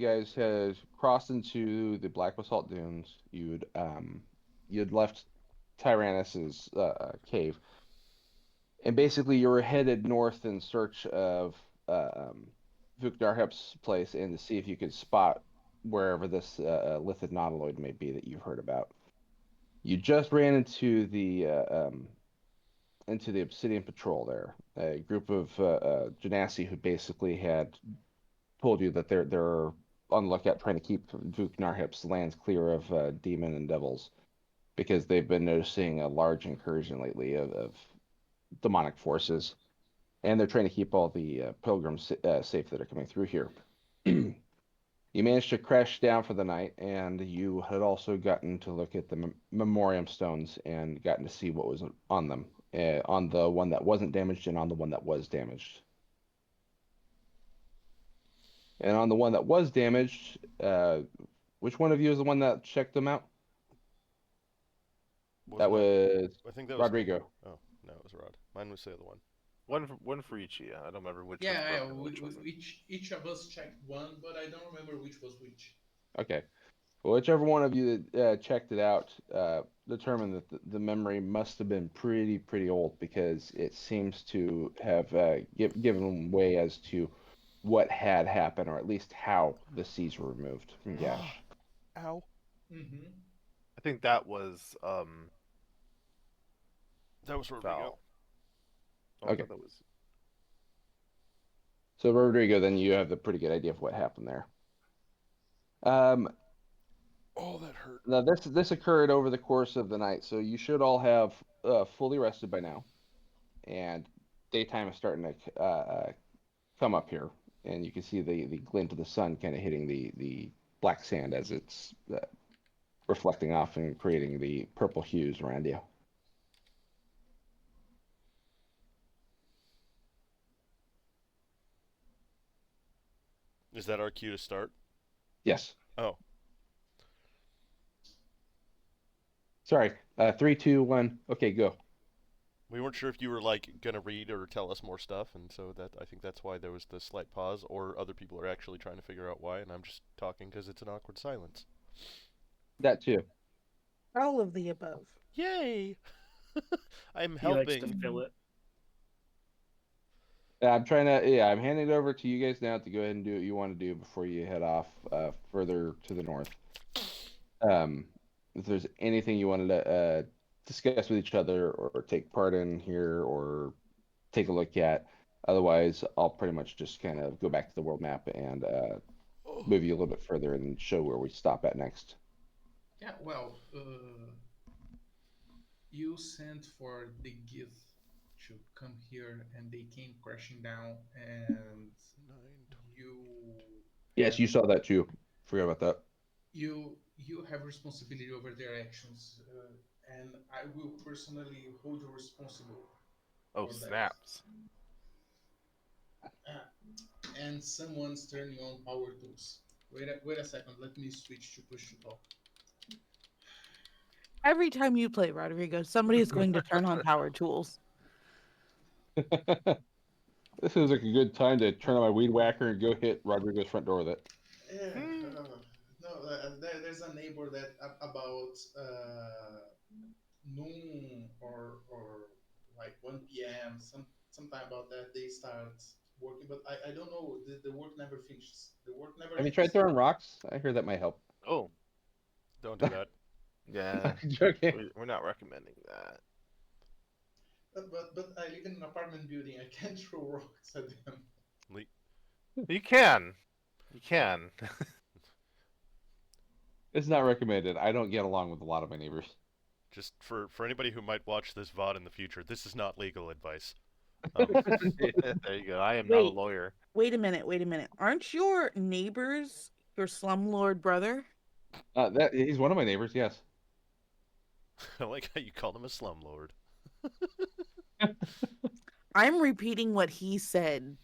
guys had crossed into the Black Basalt Dunes. You'd left Tyrannus's cave, and basically you were headed north in search of Vukdarhep's place and to see if you could spot wherever this lithid nautiloid may be that you've heard about. You just ran into the Obsidian Patrol there, a group of Genasi who basically had told you that they're on the lookout trying to keep Vuknarhip's lands clear of demon and devils because they've been noticing a large incursion lately of demonic forces, and they're trying to keep all the pilgrims safe that are coming through here. You managed to crash down for the night, and you had also gotten to look at the memoriam stones and gotten to see what was on them, on the one that wasn't damaged and on the one that was damaged. And on the one that was damaged, which one of you is the one that checked them out? That Wasn't that? was I think that was me. Rodrigo. Oh, no, it was Rod. Mine was the other one. One for each. Yeah, I don't remember which was Yeah, broken and which wasn't. each of us checked one, but I don't remember which was which. Okay. Well, whichever one of you that checked it out determined that the memory must have been pretty old because it seems to have given way as to what had happened, or at least how the seas were removed from Gash. Ow. Mm-hmm. I think that was That was Rodrigo. Val. Oh, I Okay. thought that was. So, Rodrigo, then you have a pretty good idea of what happened there. Um, Oh, that hurt. Now, this occurred over the course of the night, so you should all have fully rested by now, and daytime is starting to come up here, and you can see the glint of the sun kind of hitting the black sand as it's reflecting off and creating the purple hues around you. Is that our cue to start? Yes. Oh, Sorry. Three, two, one. Okay, go. we weren't sure if you were like gonna read or tell us more stuff, and so that I think that's why there was the slight pause, or other people are actually trying to figure out why, and I'm just talking because it's an awkward silence. That too. All of the above. Yay! I'm He likes to helping. fill it. I'm trying to. Yeah, I'm handing it over to you guys now to go ahead and do what you want to do before you head off further to the north. If there's anything you wanted to discuss with each other or take part in here or take a look at, otherwise, I'll pretty much just kind of go back to the world map and Oh, move you a little bit further and show where we stop at next. Yeah, well, you sent for the Gith to come here, and they came crashing down, and 9:20. you Yes, have you saw that too. Forgot about that. you have responsibility over their actions, and I will personally hold you responsible Oh, for that. snaps. Ah, and someone's turning on power tools. Wait a second. Let me switch to push to talk. Every time you play Rodrigo, somebody is going to turn on power tools. This seems like a good time to turn on my weed whacker and go hit Rodrigo's front door with it. Yeah, Hmm. no, there's a neighbor that about noon or like 1 p.m. Sometime about that they start working, but I don't know. The work never finishes. The work never Have you tried ends. throwing rocks? I hear that might help. Oh, Don't do that. yeah. Joking. We're not recommending that. But I live in an apartment building. I can't throw rocks at them. Le- You can. You can. It's not recommended. I don't get along with a lot of my neighbors. just for anybody who might watch this VOD in the future, this is not legal advice. Um, There you go. I am not a Wait, lawyer. wait a minute. Aren't your neighbors your slumlord brother? That he's one of my neighbors. Yes. I like how you called him a slumlord. I'm repeating what he said,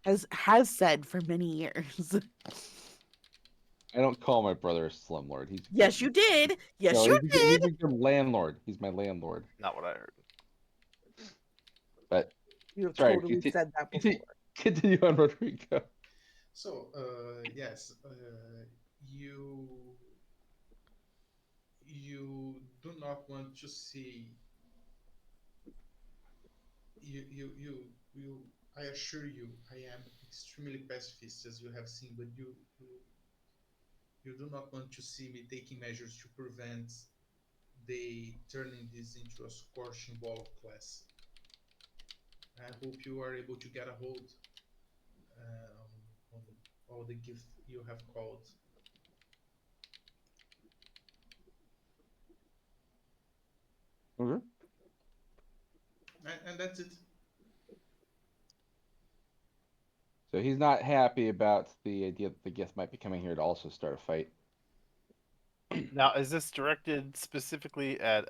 has said for many years. I don't call my brother a slumlord. He's Yes, you did. Yes, no, you he's did. a good landlord. He's my landlord. Not what I heard. But You have sorry, totally said that continue, before. continue on Rodrigo. So, yes, you do not want to see you. I assure you, I am extremely pacifist, as you have seen, but you do not want to see me taking measures to prevent they turning this into a scorching ball of class. I hope you are able to get a hold on all the gift you have called. Okay. And that's it. So he's not happy about the idea that the gift might be coming here to also start a fight. Now, is this directed specifically at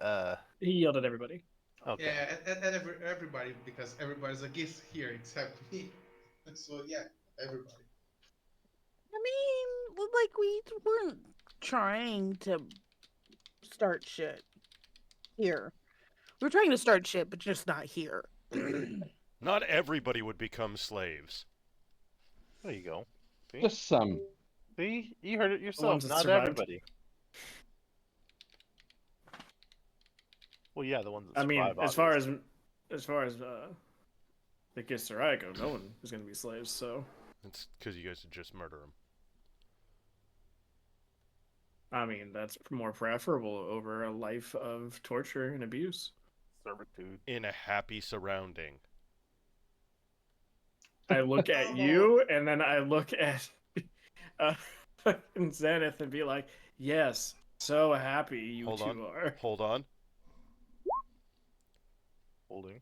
He yelled at everybody. Okay. Yeah, and everybody, because everybody's a gift here except me. So yeah, everybody. I mean, like we weren't trying to start shit here. We're trying to start shit, but just not here. Not everybody would become slaves. There you go. See? Just some. See? You heard it ones yourself. that Not survived. everybody. Well, yeah, the ones that I mean, survive, as far obviously. as the Githzerai go, no one is going to be slaves. So It's because you guys would just murder them. I mean, that's more preferable over a life of torture and abuse. Servitude. In a happy surrounding. I look at you, and then I look at fucking Zenith, and be like, "Yes, so happy you Hold two on. are." Hold on. Holding.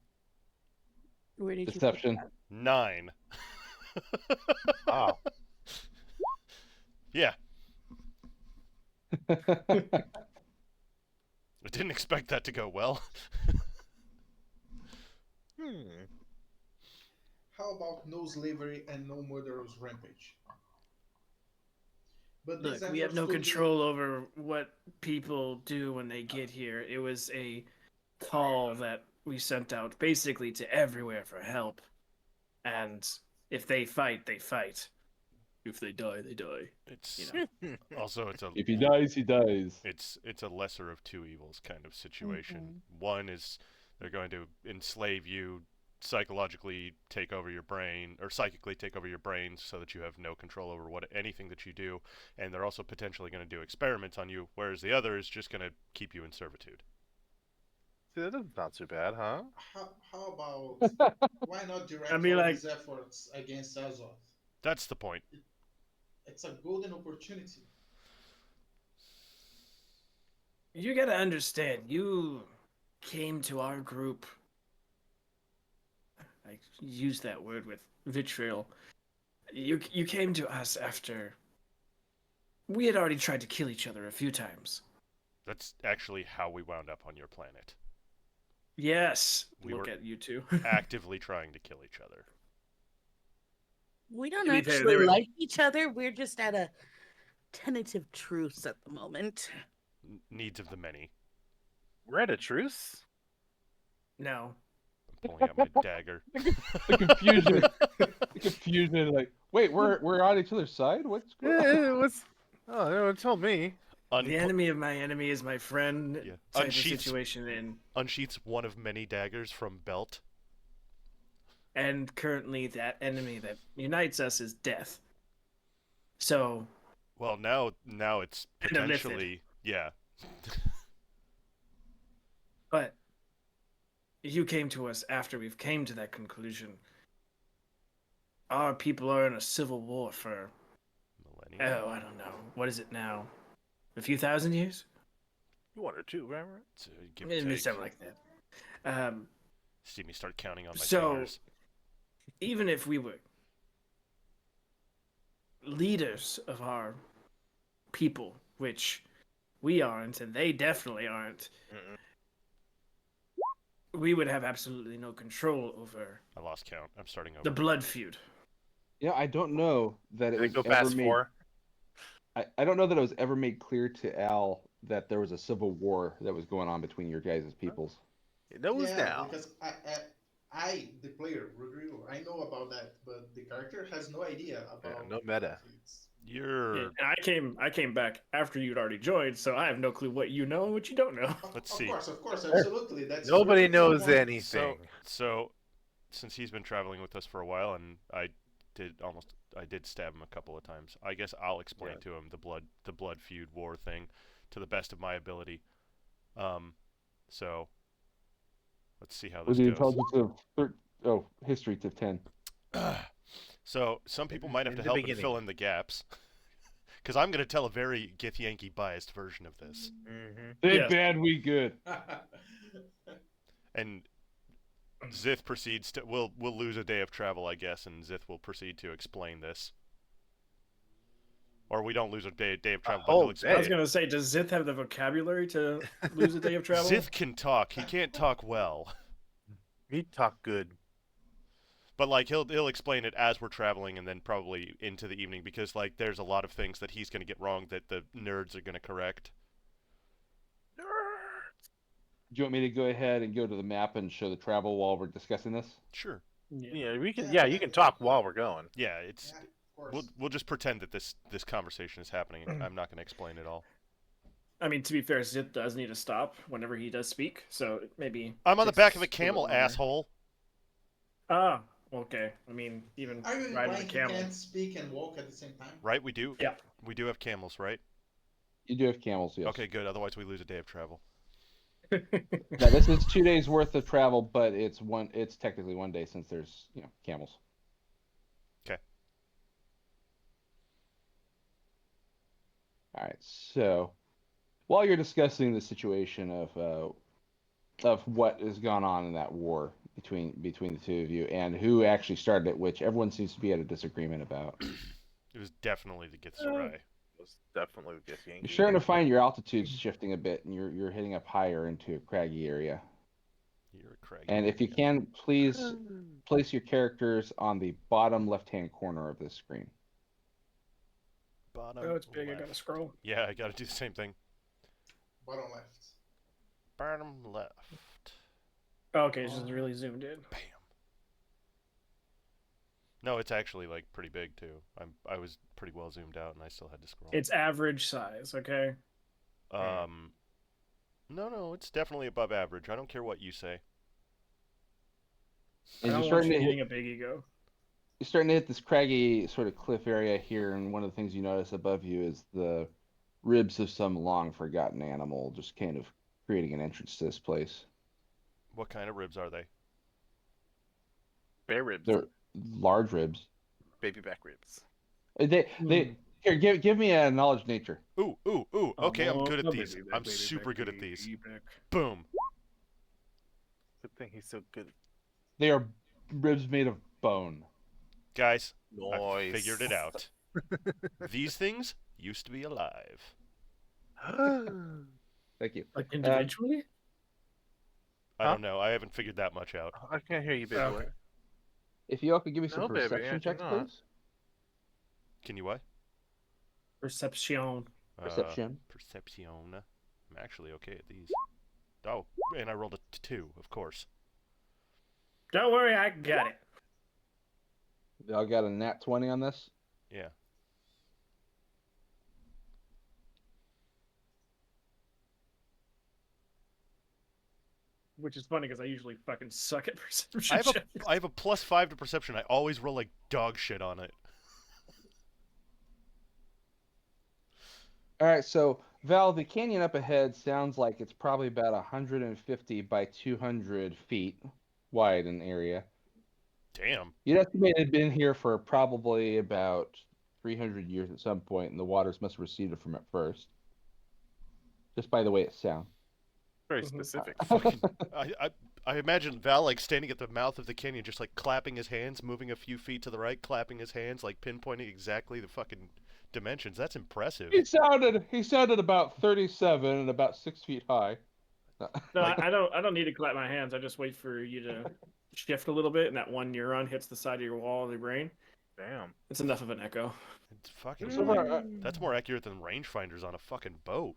Where did Deception. you put 9. Wow. Yeah. I didn't expect that to go well. How about no slavery and no murderous rampage? But these Look, we have efforts no could be- control over what people do when they get here. It was a call that we sent out basically to everywhere for help. And if they fight, they fight. If they die, they die. It's You know. also it's a If he dies, he dies. it's a lesser of two evils kind of situation. One is they're going to enslave you, psychologically take over your brain, or psychically take over your brain so that you have no control over anything that you do, and they're also potentially going to do experiments on you, whereas the other is just going to keep you in servitude. See, that doesn't sound too bad, huh? How about why not direct I mean, all like- these efforts against Azoth? That's the point. It's a golden opportunity. You gotta understand, you came to our group. I use that word with vitriol. You came to us after we had already tried to kill each other a few times. That's actually how we wound up on your planet. Yes, We look were- at you two. Actively trying to kill each other. We don't To be fair, actually they were- like each other. We're just at a tentative truce at the moment. Needs of the many. We're at a truce? No. I'm pulling out my dagger. The confusion. The confusion. Like, wait, we're on each other's side. What's going on? Yeah, what's... Oh, no one told me. The enemy of my enemy is my friend. Yeah. Type of Unsheaths- situation in. Unsheaths one of many daggers from belt. And currently that enemy that unites us is death. So Well, now it's And a lifted. potentially yeah. but you came to us after we've came to that conclusion. Our people are in a civil war for Millennium. I don't know. What is it now? A few thousand years? One or two, remember? So give or Maybe take. something like that. See me start counting on my So- fingers. Even if we were leaders of our people, which we aren't, and they definitely aren't, Mm-mm. we would have absolutely no control over I lost count. I'm starting over. the blood feud. Yeah, I don't know that it Did was it go ever past made. 4? I don't know that it was ever made clear to Al that there was a civil war that was going on between your guys' peoples. It knows yeah, now. because the player, Rodrigo, I know about that, but the character has no idea about no meta. it's. Yeah, You're. and I came back after you'd already joined, so I have no clue what you know and what you don't know. Let's Of see. course, absolutely. That's Nobody perfectly knows fine. anything. So since he's been traveling with us for a while, and I did stab him a couple of times. I guess I'll explain Yeah. to him the blood feud war thing, to the best of my ability. So let's see how With this the goes. intelligence of history to 10. So some people might have In to the help and beginning. fill in the gaps, because I'm going to tell a very Githyanki biased version of this. Mm-hmm. They Yes. bad, we good. And Zith proceeds to. We'll lose a day of travel, I guess, and Zith will proceed to explain this. Or we don't lose a day of travel, but whole he'll explain I was it. gonna say, does Zith have the vocabulary to lose a day of travel? Zith can talk. He can't talk well. Me talk good. But like he'll explain it as we're traveling, and then probably into the evening, because like there's a lot of things that he's gonna get wrong that the nerds are gonna correct. Do you want me to go ahead and go to the map and show the travel while we're discussing this? Sure. Yeah, we can. Yeah, Yeah, you can talk while we're going. Yeah, it's Yeah, of course. we'll just pretend that this conversation is happening. I'm not gonna explain it all. I mean, to be fair, Zith does need to stop whenever he does speak, so maybe. I'm on the takes back of a little bit camel, longer. asshole. Ah, okay. I mean, even Are you riding implying the you camel. can't speak and walk at the same time? Right? We do. Yeah. We do have camels, right? You do have camels, yes. Okay, good. Otherwise, we lose a day of travel. Now this is 2 days worth of travel, but it's technically 1 day since there's camels. Okay. All right. So while you're discussing the situation of what has gone on in that war between the two of you and who actually started it, which everyone seems to be at a disagreement about, It was definitely the Githzerai. Was definitely the Yankee. you're starting to find your altitude's shifting a bit, and you're heading up higher into a craggy area. You're a craggy. And if you can, please place your characters on the bottom left-hand corner of this screen. Bottom Oh, it's big. I left. gotta scroll. Yeah, I gotta do the same thing. Bottom left. Bottom left. Oh, okay, it's just really zoomed in. Bam. No, it's actually like pretty big too. I was pretty well zoomed out, and I still had to scroll. It's average size, okay? No, it's definitely above average. I don't care what you say. And I you're don't want starting you to hit, getting a big ego. you're starting to hit this craggy sort of cliff area here, and one of the things you notice above you is the ribs of some long forgotten animal, just kind of creating an entrance to this place. What kind of ribs are they? Bear ribs. They're large ribs. Baby back ribs. They here give me a knowledge nature. Ooh. Okay, I'm good at Oh, these. baby back, I'm baby super back, good at these. baby back. Boom. Good thing he's so good. They are ribs made of bone. Guys, I Noise. figured it out. These things used to be alive. Thank you. Like individually? I don't know. I haven't figured that much out. I can't hear you, big boy. Okay. If you all could give me some No, baby, perception I checks, cannot. please. Can you what? Perception. Perception. Perception. I'm actually okay at these. Oh, and I rolled a 2, of course. Don't worry, I got it. Y'all got a nat 20 on this? Yeah. Which is funny because I usually fucking suck at perception. I have a +5 to perception. I always roll like dog shit on it. All right, so Val, the canyon up ahead sounds like it's probably about 150 by 200 feet wide in area. Damn. You'd estimate it had been here for probably about 300 years at some point, and the waters must have receded from it first. Just by the way it sounds. Very specific. I imagine Val like standing at the mouth of the canyon, just like clapping his hands, moving a few feet to the right, clapping his hands, like pinpointing exactly the fucking dimensions. That's impressive. He sounded about 37 and about 6 feet high. No, I don't need to clap my hands. I just wait for you to shift a little bit, and that one neuron hits the side of your wall of your brain. Damn. It's enough of an echo. It's fucking. So far, That's more accurate than rangefinders on a fucking boat.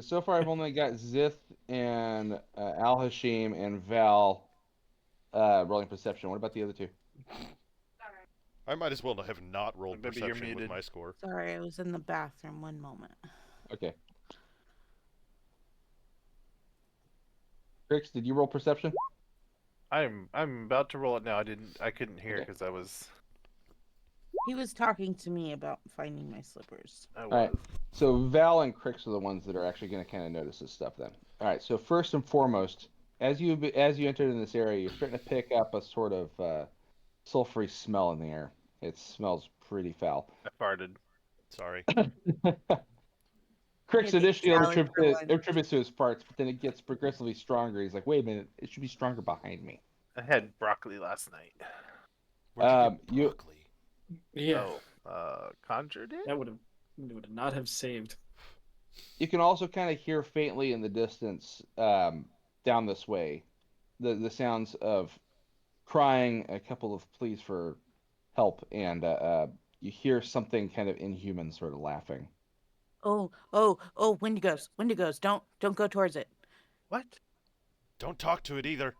so far I've only got Zith and Al Hashim and Val rolling perception. What about the other two? I might as well have not rolled Maybe you're perception with muted. my score. Sorry, I was in the bathroom. One moment. Okay. Crix, did you roll perception? I'm about to roll it now. I couldn't hear Okay. because I was. He was talking to me about finding my slippers. I was. All right. So Val and Crix are the ones that are actually going to kind of notice this stuff then. All right. So first and foremost, as you entered in this area, you're starting to pick up a sort of sulfury smell in the air. It smells pretty foul. I farted. Sorry. Crix Maybe initially salad for lunch. attributes to his farts, but then it gets progressively stronger. He's like, wait a minute, it should be stronger behind me. I had broccoli last night. Where'd you get You- broccoli? Yeah, Conjured it? that would not have saved. You can also kind of hear faintly in the distance down this way the sounds of crying, a couple of pleas for help, and you hear something kind of inhuman sort of laughing. Oh, Wendigos, Wendigos, don't go towards it. What? Don't talk to it either.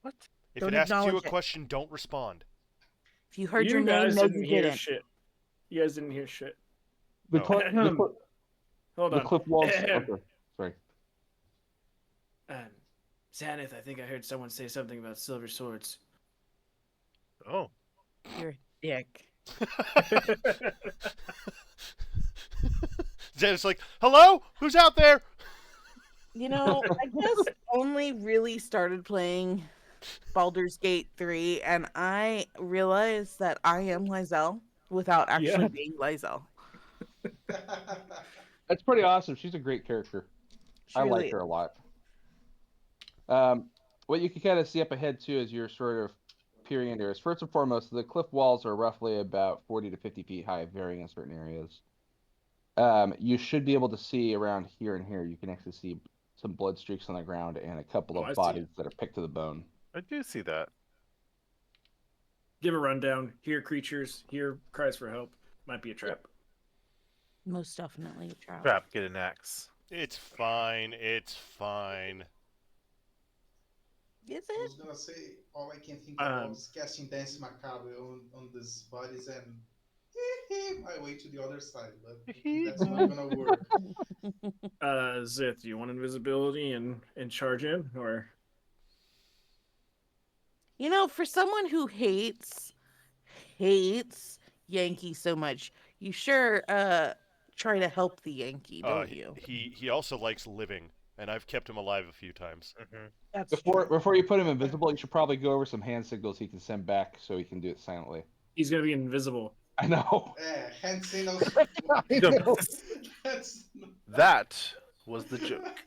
What? If Don't it asks you a acknowledge it. question, don't respond. If you heard You your name, guys no, didn't you hear didn't. shit. You guys didn't hear shit. The, Oh. Hold the on. cliff walls. Okay, sorry. Xanath, I think I heard someone say something about silver swords. Oh. You're a dick. Xander's like, hello? Who's out there? You know, I just only really started playing Baldur's Gate 3, and I realized that I am Lizelle without actually Yeah. being Lizelle. That's pretty awesome. She's a great character. I Truly. like her a lot. What you can kind of see up ahead too as you're sort of peering into is first and foremost, the cliff walls are roughly about 40 to 50 feet high, varying in certain areas. You should be able to see around here and here. You can actually see some blood streaks on the ground and a couple Oh, I of see bodies it. that are picked to the bone. I do see that. Give a rundown. Hear creatures. Hear cries for help. Might be a trap. Most definitely a trap. Trap, get an axe. It's fine. It's fine. Is I it? was gonna say all I can think about is casting Dance Macabre on these bodies and my way to the other side, but that's not gonna work. Zith, do you want invisibility and charge in, or You know, for someone who hates Yankee so much, you sure try to help the Yankee, don't you? He also likes living, and I've kept him alive a few times. Mm-hmm. That's Before true. before you put him invisible, you should probably go over some hand signals he can send back so he can do it silently. he's gonna be invisible? I know. Hand signals. That's That was the joke.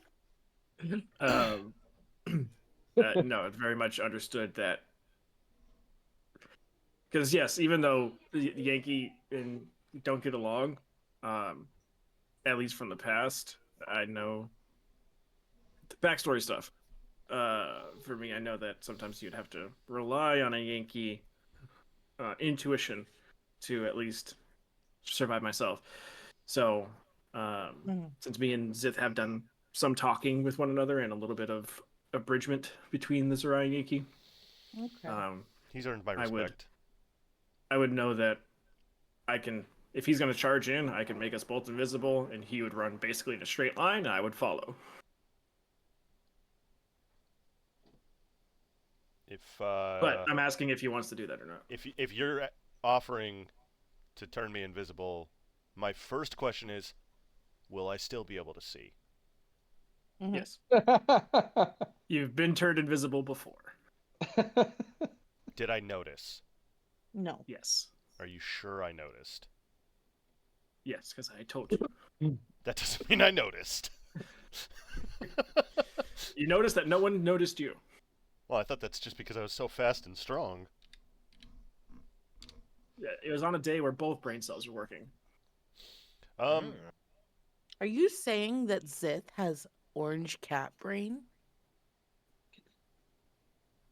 No, it's very much understood that. Because yes, even though the Yankee and don't get along, at least from the past, I know the backstory stuff. For me, I know that sometimes you'd have to rely on a Yankee intuition to at least survive myself. So, since me and Zith have done some talking with one another and a little bit of abridgment between the Zerai Yankee, Okay. He's earned my I would. respect. I would know that I can, if he's going to charge in, I can make us both invisible, and he would run basically in a straight line, and I would follow. But I'm asking if he wants to do that or not. If you're offering to turn me invisible, my first question is, will I still be able to see? Mhm. Yes. You've been turned invisible before. Did I notice? No. Yes. Are you sure I noticed? Yes, because I told you. That doesn't mean I noticed. You noticed that no one noticed you. Well, I thought that's just because I was so fast and strong. Yeah, it was on a day where both brain cells were working. Are you saying that Zith has orange cat brain?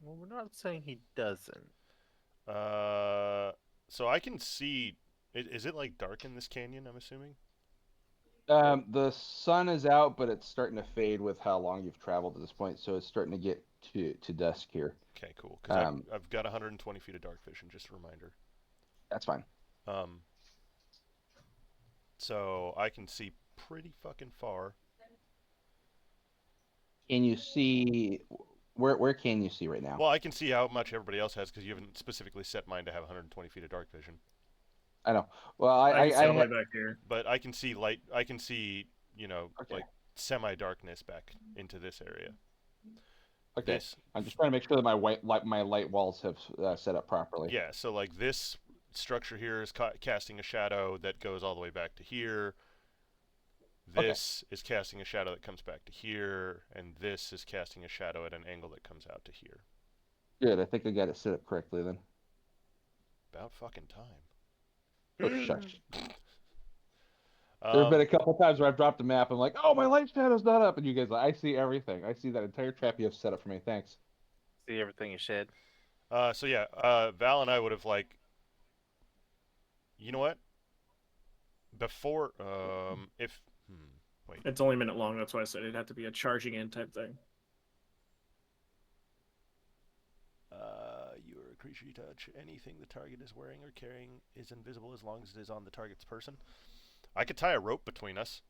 Well, we're not saying he doesn't. So I can see. Is it like dark in this canyon? I'm assuming. The sun is out, but it's starting to fade with how long you've traveled at this point, so it's starting to get to dusk here. Okay, cool. Because Um, I've got 120 feet of dark vision. Just a reminder. that's fine. Um, so I can see pretty fucking far. Can you see where can you see right now? Well, I can see how much everybody else has because you haven't specifically set mine to have 120 feet of dark vision. I know. Well, I can see all the way ha- back here. But I can see light. I can see, Okay. like semi-darkness back into this area. Okay. This, I'm just trying to make sure that my light walls have set up properly. yeah. So like this structure here is casting a shadow that goes all the way back to here. This is casting a shadow that comes back to here, and this is casting a shadow at an angle that comes out to here. Good. I think I got it set up correctly then. About fucking time. Oh, shush. There have been a couple times where I've dropped a map. I'm like, oh, my light shadow's not up, and you guys, I see everything. I see that entire trap you have set up for me. Thanks. See everything you said. So yeah, Val and I would have like, you know what? Before, wait. It's only a minute long. That's why I said it'd have to be a charging in type thing. You are a creature you touch. Anything the target is wearing or carrying is invisible as long as it is on the target's person. I could tie a rope between us.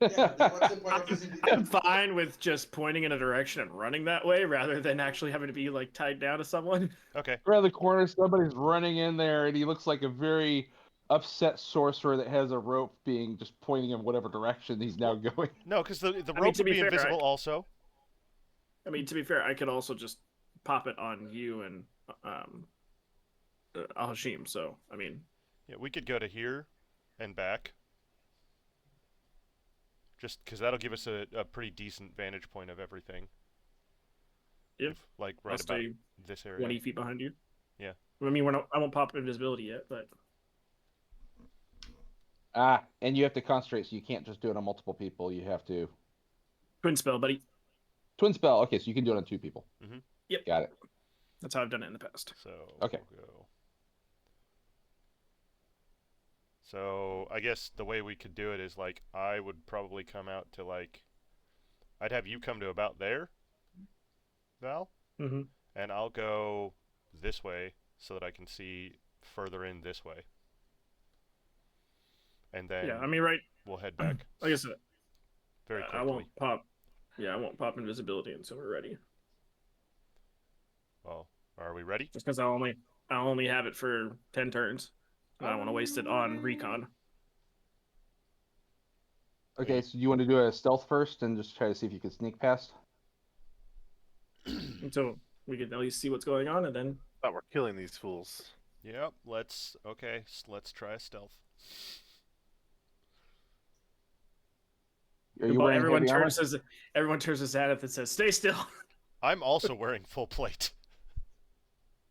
Yeah, then what's the point of using I'm the fine with just pointing in a direction and running that way rather than actually having to be like tied down to someone. Okay. Around the corner, somebody's running in there, and he looks like a very upset sorcerer that has a rope being just pointing in whatever direction he's now going. No, because the I mean, rope to would be be fair, invisible also. I mean, to be fair, I could also just pop it on you and Al-Hashim. So, I mean, Yeah, we could go to here and back. Just because that'll give us a pretty decent vantage point of everything. if Like I'll right about stay this area. 20 feet behind you. Yeah. I mean, I won't pop invisibility yet, but And you have to concentrate, so you can't just do it on multiple people. You have to twin spell, buddy. twin spell. Okay, so you can do it on two people. Mhm. Yep. Got it. That's how I've done it in the past. So Okay. we'll go. So I guess the way we could do it is like I would probably come out to like I'd have you come to about there, Val, Mm-hmm. and I'll go this way so that I can see further in this way. And then Yeah, I mean, right. we'll head back Like I said, very quickly. I won't pop. Yeah, I won't pop invisibility until we're ready. Well, are we ready? Just because I'll only have it for 10 turns. And I don't want to waste it on recon. Okay, so you want to do a stealth first and just try to see if you can sneak past? Until we can at least see what's going on, and then Thought we're killing these fools. Yep. Let's try stealth. Are you well, wearing everyone heavy armor? turns to Xanath and says, "Stay still." I'm also wearing full plate.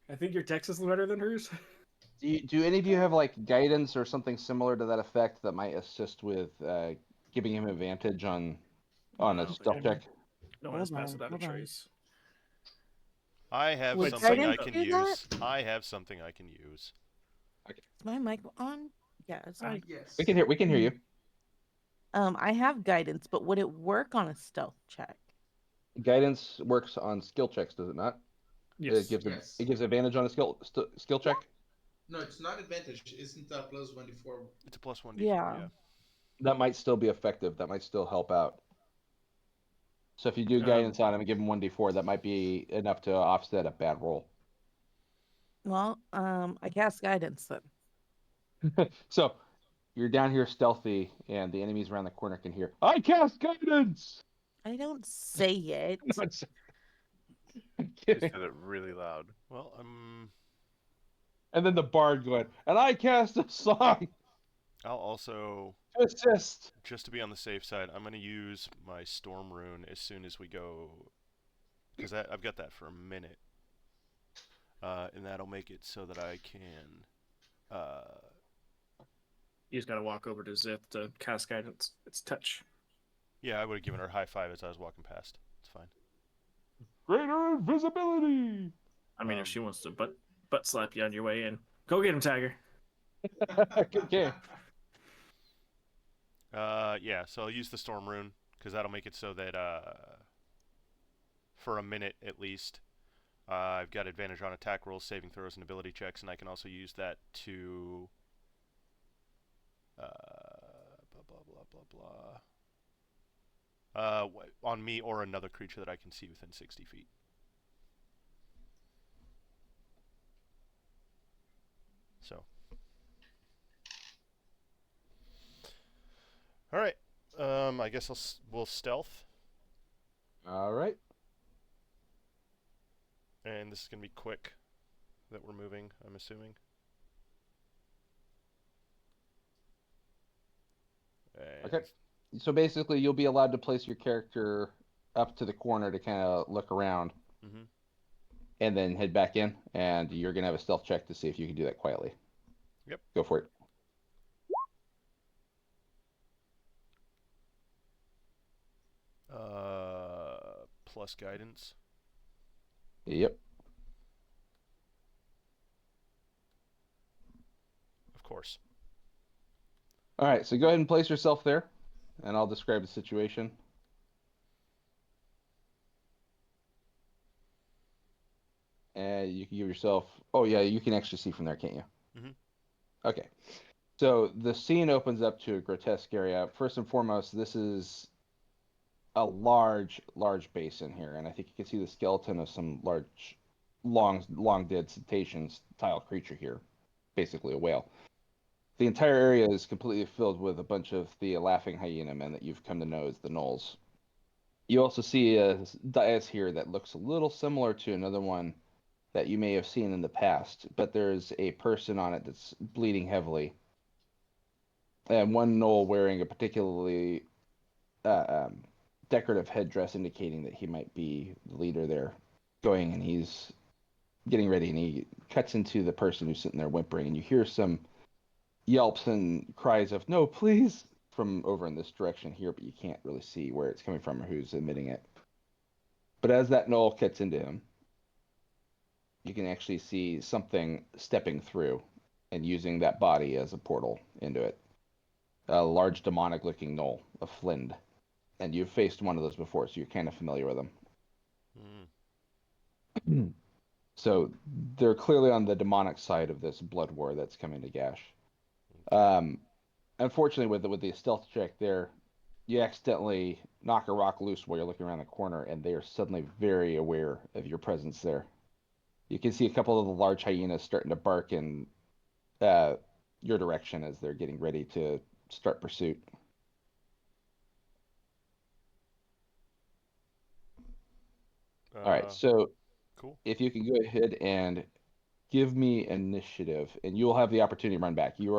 I think your dex is better than hers. Do any of you have like guidance or something similar to that effect that might assist with giving him advantage on a stealth check? No one has Hold passed on, without a hold on. trace. I have Would something I guidance can do use. that? I have something I can use. Is my mic on? Yeah, it's on. yes. We can hear you. I have guidance, but would it work on a stealth check? Guidance works on skill checks, does it not? Yes. It gives Yes. it gives advantage on a skill check. No, it's not advantage. Isn't a plus 1d4? It's a plus 1d4. Yeah. Yeah. That might still be effective. That might still help out. So if you do guidance on him and give him 1d4, that might be enough to offset a bad roll. Well, I cast guidance then. So you're down here stealthy, and the enemies around the corner can hear. I cast guidance. I don't say it. I'm Just kidding. said it really loud. Well, And then the bard going, and I cast a song I'll also, to assist. just to be on the safe side, I'm going to use my storm rune as soon as we go, because I've got that for a minute, and that'll make it so that I can. You just gotta walk over to Zith to cast guidance. It's touch. Yeah, I would have given her a high five as I was walking past. It's fine. Greater invisibility. I mean, if she wants to butt slap you on your way in, go get him, Tiger. Okay. Yeah. So I'll use the storm rune because that'll make it so that for a minute at least, I've got advantage on attack rolls, saving throws, and ability checks, and I can also use that to blah blah blah blah blah. On me or another creature that I can see within 60 feet. So. All right. I guess we'll stealth, All right. and this is gonna be quick. That we're moving, I'm assuming. And Okay. So basically, you'll be allowed to place your character up to the corner to kind of look around, Mm-hmm. and then head back in. And you're gonna have a stealth check to see if you can do that quietly. Yep. Go for it. Plus guidance. Yep. Of course. All right. So go ahead and place yourself there, and I'll describe the situation. And you can give yourself. Oh yeah, you can actually see from there, can't you? Mhm. Okay. So the scene opens up to a grotesque area. First and foremost, this is a large basin here, and I think you can see the skeleton of some large, long dead cetacean style creature here, basically a whale. The entire area is completely filled with a bunch of the laughing hyena men that you've come to know as the gnolls. You also see a dais here that looks a little similar to another one that you may have seen in the past, but there's a person on it that's bleeding heavily, and one gnoll wearing a particularly um, decorative headdress indicating that he might be the leader there, going, and he's getting ready, and he cuts into the person who's sitting there whimpering, and you hear some yelps and cries of "No, please!" from over in this direction here, but you can't really see where it's coming from or who's emitting it. But as that gnoll cuts into him, you can actually see something stepping through and using that body as a portal into it. A large demonic-looking gnoll, a Flind. And you've faced one of those before, so you're kind of familiar with them. Mm. So they're clearly on the demonic side of this blood war that's coming to Gash. Okay. Unfortunately, with the stealth check there, you accidentally knock a rock loose while you're looking around the corner, and they are suddenly very aware of your presence there. You can see a couple of the large hyenas starting to bark in your direction as they're getting ready to start pursuit. All right, so Cool. if you can go ahead and give me initiative, and you will have the opportunity to run back. You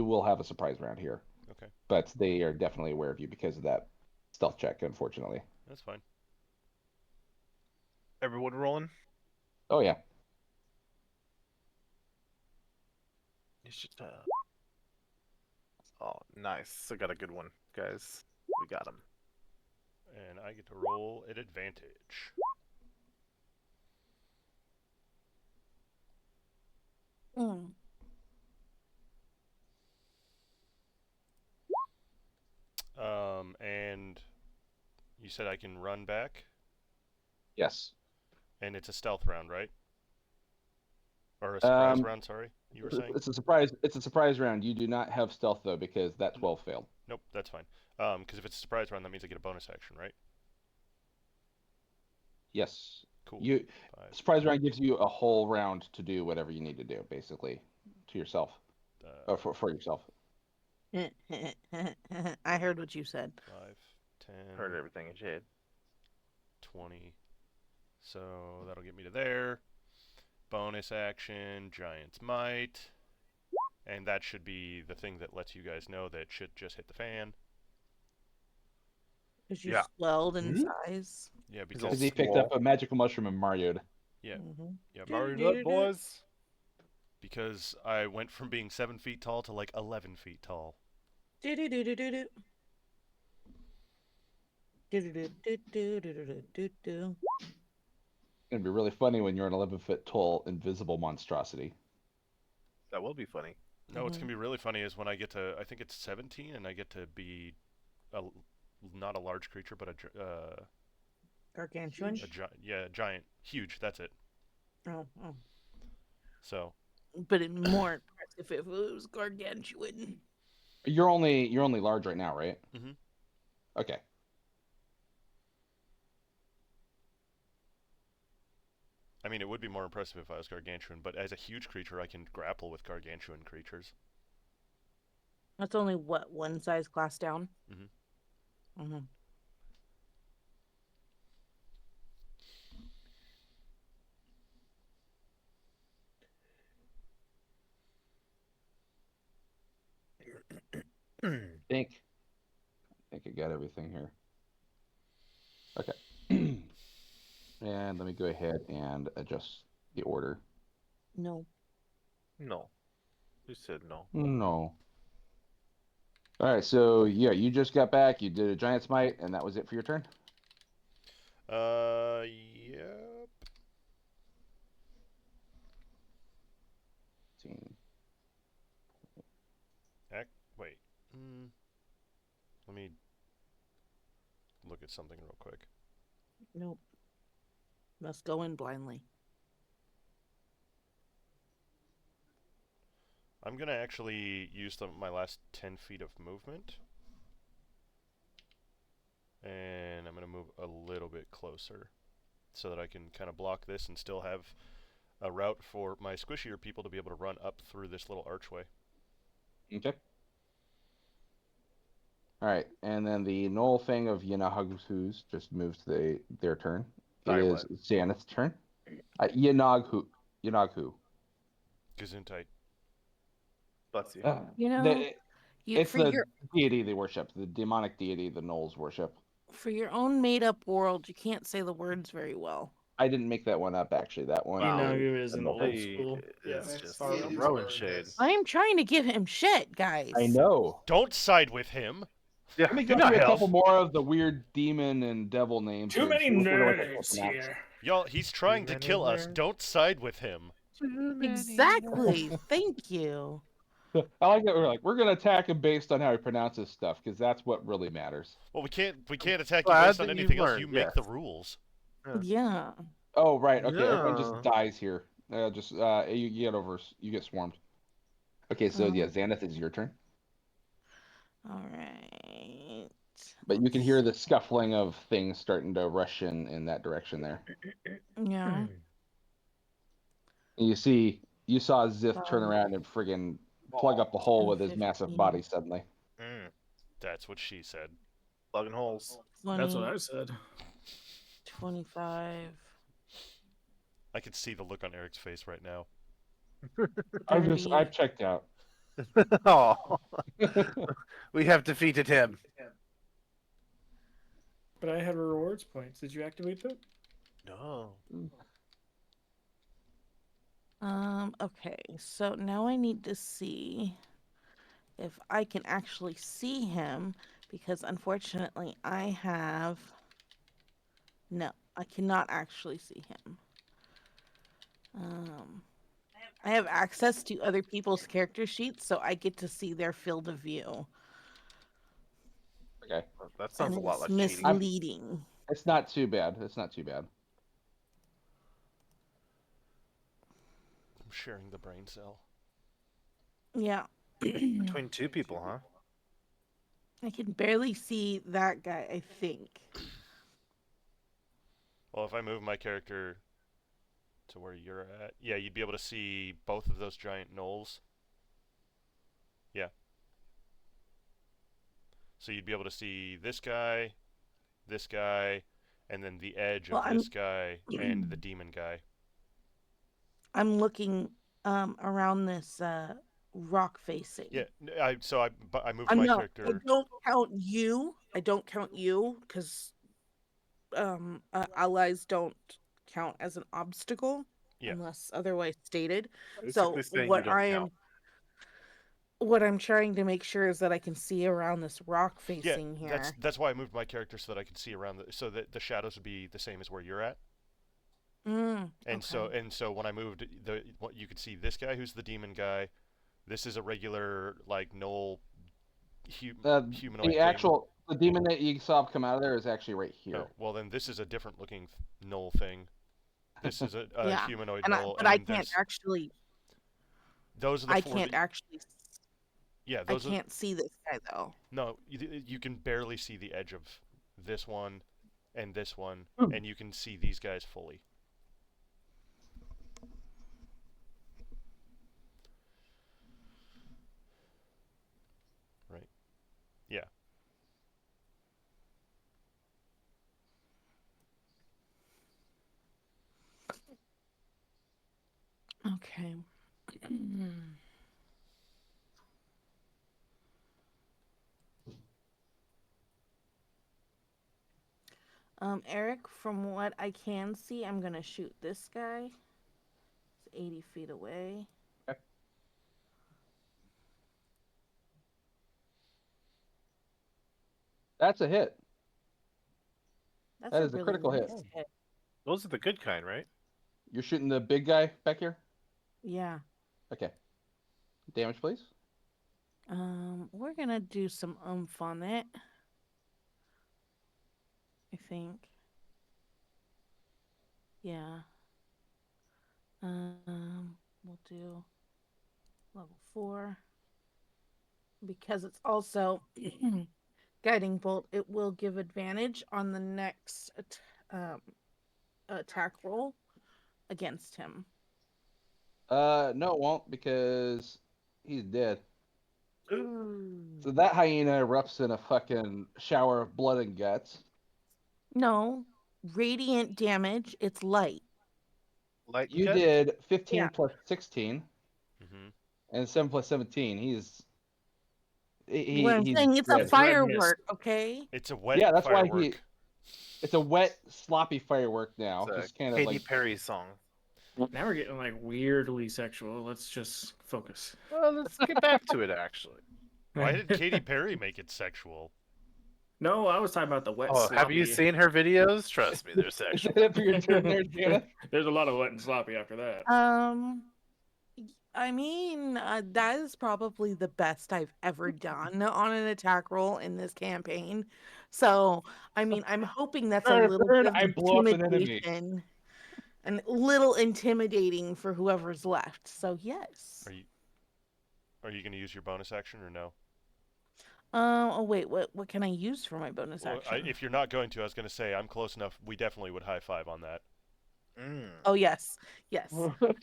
will have a surprise round here, Okay. but they are definitely aware of you because of that stealth check, unfortunately. That's fine. Everyone rolling? Oh yeah. It's just Oh, nice. I got a good one, guys. We got him. And I get to roll at advantage. Mm. And you said I can run back, Yes. and it's a stealth round, right? Or a surprise Um, round, sorry, you were saying? it's a surprise. It's a surprise round. You do not have stealth though because that 12 failed. Nope, that's fine. Because if it's a surprise round, that means I get a bonus action, right? Yes. Cool. You 5, surprise round gives you a whole round to do whatever you need to do, basically, to yourself, or for yourself. I heard what you said. 5, 10, Heard everything in shade. 20. So that'll get me to there. Bonus action, Giant's Might. And that should be the thing that lets you guys know that shit just hit the fan. Because you Yeah. swelled in Mhm. size. Yeah, all Because because he picked up a magical mushroom and Mario'd. yeah, Mm-hmm. yep. Mario Nut, boys. Because I went from being 7 feet tall to like 11 feet tall. Do-do-do-do-do-do. Do-do-do-do-do-do-do-do-do. It's gonna be really funny when you're an 11-foot tall invisible monstrosity. That will be funny. No, what's gonna be really funny is when I get to, I think it's 17, and I get to be not a large creature, but Gargantuan. a giant, huge. That's it. Oh. So But it more impressive if it was gargantuan. You're only large right now, right? Mhm. Okay. I mean, it would be more impressive if I was gargantuan, but as a huge creature, I can grapple with gargantuan creatures. That's only what, one size class down? Mhm. Mm-hmm. think I got everything here. Okay. And let me go ahead and adjust the order. No. No. You said no. No. All right, so yeah, you just got back. You did a giant smite, and that was it for your turn. Yep. 15. Wait. Let me look at something real quick. Nope. Must go in blindly. I'm gonna actually use my last 10 feet of movement, and I'm gonna move a little bit closer, so that I can kind of block this and still have a route for my squishier people to be able to run up through this little archway. Okay. All right, and then the null thing of Yanaghu's just moves to their turn. Sorry, It is what? Xanath's turn. Yanaghu. Gesundheit. Bless you. You know, The, it's for the deity they worship, the demonic deity the gnolls worship. for your own made up world, you can't say the words very well. I didn't make that one up, actually. That one. Wow. Inagu is an Wow. old Hey, school. it's Yes. just Yeah, it is throwing word, shade. yes. I'm trying to give him shit, guys. I know. Don't side with him. Yeah, Let me do go not through a help. couple more of the weird demon and devil names. Too here, many so we figure out what they're nerds pronounced. here. Y'all, he's trying to many kill us. nerds. Don't side with him. Exactly. Thank you. I like that we're gonna attack him based on how he pronounces stuff, because that's what really matters. Well, we can't attack you Glad based on that anything you've else. learned, You make the yes. rules. Yeah. Oh, right. Okay, everyone Yeah. just dies here. You get swarmed. Okay, so yeah, Xanath is your turn. All right. But you can hear the scuffling of things starting to rush in that direction there. Yeah. And you saw Zith turn around and friggin' plug up the hole 10, with his massive 15. body suddenly. That's what she said. Plugging holes. 20, That's what I said. 25. I can see the look on Eric's face right now. 30. I've checked out. Oh, we have defeated him. But I had rewards points. Did you activate them? No. Okay, so now I need to see if I can actually see him, because unfortunately no, I cannot actually see him. I have access to other people's character sheets, so I get to see their field of view. Okay. That sounds a And lot it's like cheating. misleading. It's not too bad. It's not too bad. I'm sharing the brain cell. Yeah. Between two people, huh? I can barely see that guy, I think. Well, if I move my character to where you're at, yeah, you'd be able to see both of those giant gnolls. Yeah. So you'd be able to see this guy, and then the edge of this guy and the demon guy. I'm looking around this rock facing. Yeah, I moved I'm my not. character. I don't count you. Because allies don't count as an obstacle unless otherwise stated. Basically saying what you don't count. what I'm trying to make sure is that I can see around this rock facing here. That's why I moved my character so that I could see around so that the shadows would be the same as where you're at. And okay. so when I moved you could see this guy who's the demon guy, This is a regular like gnoll humanoid The thing. actual the demon that you saw come out of there is actually right here. Oh, well then this is a different looking gnoll thing. This is a Yeah, humanoid and gnoll, but and I then can't actually. those are the I four. can't actually. Yeah, I those are. can't see this guy though. No, you can barely see the edge of this one and this one, and you can see these guys fully. Right. Yeah. Okay. Eric, from what I can see, I'm gonna shoot this guy. It's 80 feet away. Okay. That's a hit. That's That a is a really critical hit. nice hit. Those are the good kind, right? You're shooting the big guy back here? Yeah. Okay. Damage, please. We're gonna do some on it. I think. Yeah. We'll do level 4. Because it's also guiding bolt, it will give advantage on the next attack roll against him. No, it won't because he's dead. So that hyena erupts in a fucking shower of blood and guts. No, radiant damage. It's light. Light You cut? did 15 Yeah. plus 16, Mm-hmm. and 7 plus 17. He's What I'm saying, it's dead. a firework, okay? It's a wet Yeah, that's why firework. it's a wet, sloppy firework now. It's a Just kind of Katy like Perry song. Now we're getting like weirdly sexual. Let's just focus. Well, let's get back to it, actually. Why did Katy Perry make it sexual? No, I was talking about the wet. Oh, have you sloppy. seen her videos? Trust me, they're is sexual. that it for your turn there, Jana? There's a lot of wet and sloppy after that. I mean, that is probably the best I've ever done on an attack roll in this campaign. So, I mean, I'm hoping that's a little bit of I blew up an enemy. intimidation and a little intimidating for whoever's left. So, yes. Are you going to use your bonus action or no? Oh wait, what can I use for my bonus Well, action? if you're not going to, I was going to say I'm close enough. We definitely would high five on that. Oh yes, yes.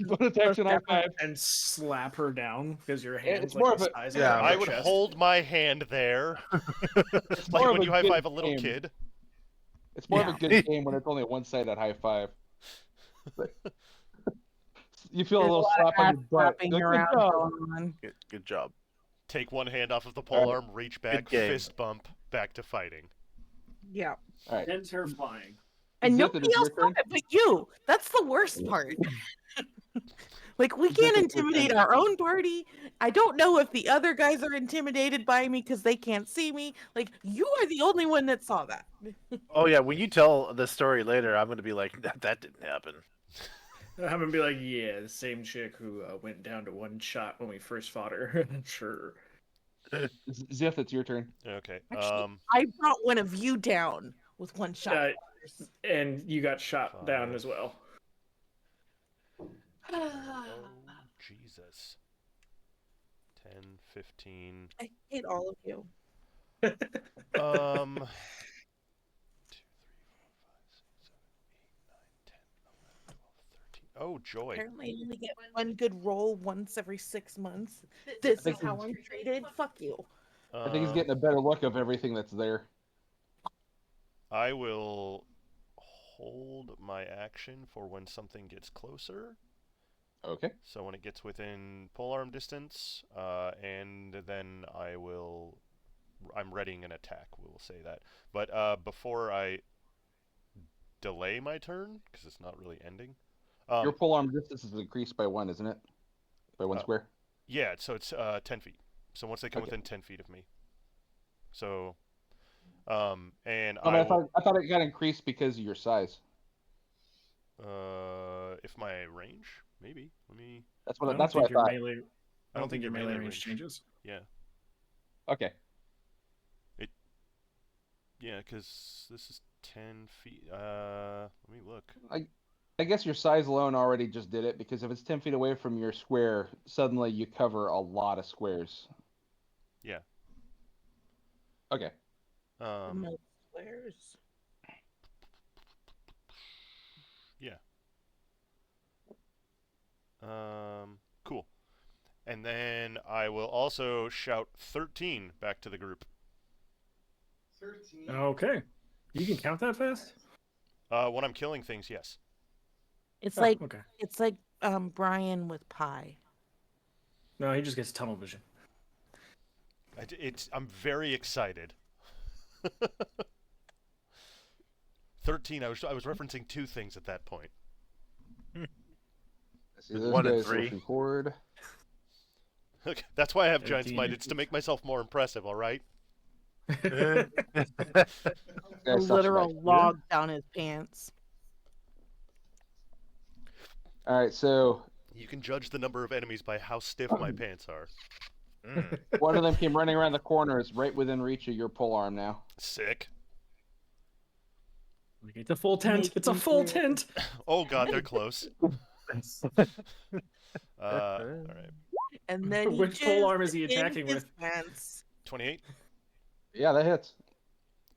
Bonus action high five. And slap her down because your hand's It's like more the of a- size yeah, of her I would chest. hold my hand there, It's like more of when a you high good five a little game. kid. It's more of Yeah. a good game when it's only a one-sided high five. But you feel a There's little lot slap of on ass your butt. slapping Good around job. going on. Good job. Take one hand off of the All right. polearm, reach back, game. fist bump, back to fighting. Yeah. All right. Sends her flying. And Zith, nobody it is else your turn. saw it but you. That's the worst part. Like, we can't Zith, it's your intimidate turn. our own party. I don't know if the other guys are intimidated by me because they can't see me. Like, you are the only one that saw that. Oh yeah, when you tell the story later, I'm gonna be like, that didn't happen. I'm gonna be like, yeah, the same chick who went down to one shot when we first fought her. Sure. Zith, it's your turn. Okay. Actually, I brought one of you down with one shot. And you got shot down as well. Oh, Jesus. 10, 15. I hate all of you. 2, 3, 4, 5, 6, 7, 8, 9, 10, 11, 12, 13. Oh, joy. Apparently, I only get one good roll once every 6 months. This is how I'm treated. Fuck you. I think he's getting a better look of everything that's there. I will hold my action for when something gets closer. Okay. So when it gets within polearm distance, and then I'm readying an attack, we will say that. But before I delay my turn, because it's not really ending. Your polearm distance is increased by 1, isn't it? By 1 square? Yeah, so it's 10 feet. So once they come within 10 feet of me. So, and I thought it got increased because of your size. if my range, maybe. Let me. That's what I thought. I don't think your melee range range changes. Yeah. Okay. Yeah, because this is 10 feet. Let me look. I guess your size alone already just did it, because if it's 10 feet away from your square, suddenly you cover a lot of squares. Yeah. Okay. The most squares. Yeah. Cool. And then I will also shout 13 back to the group. 13. Okay. You can count that fast? When I'm killing things, yes. It's Oh, like okay. it's like Brian with pie. No, he just gets tunnel vision. I'm very excited. 13. I was referencing two things at that point. I see There's those 1 and guys 3. looking forward. Okay, that's why I have giant 13 smite. It's to make myself more impressive. All right. A Guys, stop literal smite. log down his pants. All right, so You can judge the number of enemies by how stiff my pants are. one of them came running around the corner. It's right within reach of your pole arm now. Sick. It's a full tent. It's a full tent. Oh god, they're close. All right. And then he Which pole jizzed arm is he in attacking his with? pants. 28. Yeah, that hits.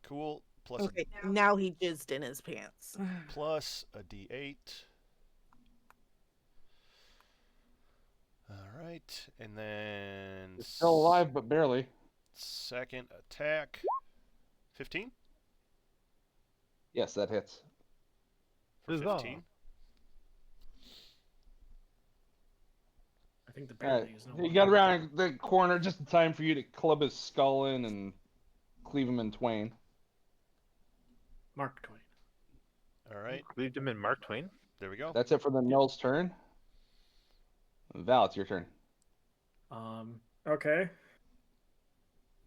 Cool. Plus Okay, now he jizzed in his pants. plus a d8. All right, and then It's still alive, but barely. second attack. 15 Yes, that hits. for Huzzah. 15. I think the All right, barely is no he got longer- around the corner just in time for you to club his skull in and cleave him in twain. Mark Twain. All right, Cleaved him in Mark Twain. there we go. That's it for the Null's turn. Val, it's your turn. Okay.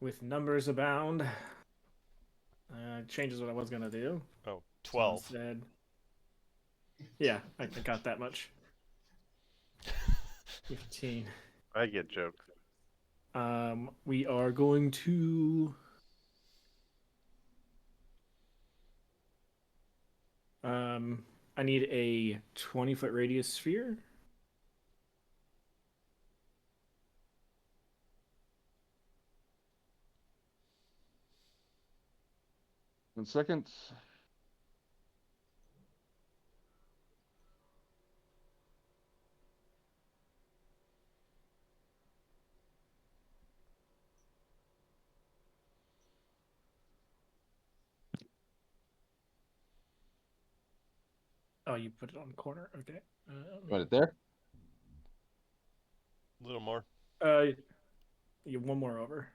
With numbers abound, changes what I was gonna do. Oh, So 12. instead, yeah, I got that much. 15. I get jokes. We are going to. I need a 20-foot radius sphere. In seconds. Oh, you put it on the corner. Okay. Want it there? A little more. You one more over.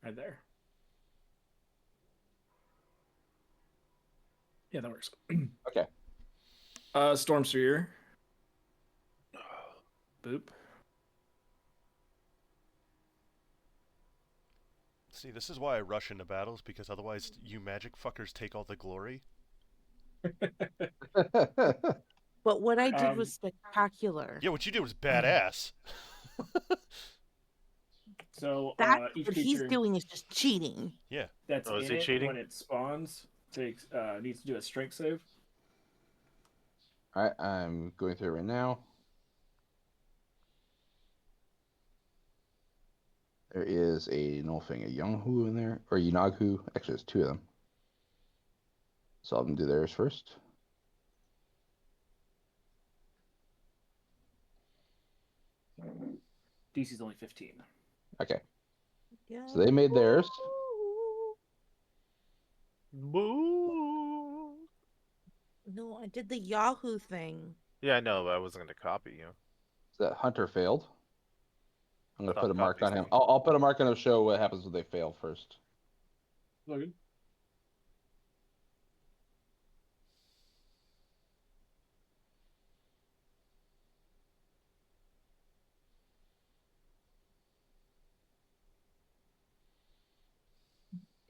Right there. Yeah, that works. Okay. Storm sphere. Boop. See, this is why I rush into battles, because otherwise you magic fuckers take all the glory. But what I did was spectacular. Yeah, what you did was badass. So That each what he's creature doing is just cheating. Yeah. that's Oh, is in he it cheating? when it spawns takes needs to do a strength save. All right, I'm going through it right now. There is a Nulfing, a Younghu in there, or Yunaghu. Actually, there's two of them. So I'll have them do theirs first. DC's only 15. Okay, Yeah. so they made theirs. Boo! No, I did the Yahoo thing. Yeah, I know, but I wasn't going to copy you. That Hunter failed. I'm gonna Stop put a mark on copying. him. I'll put a mark on him to show what happens when they fail first. Logan.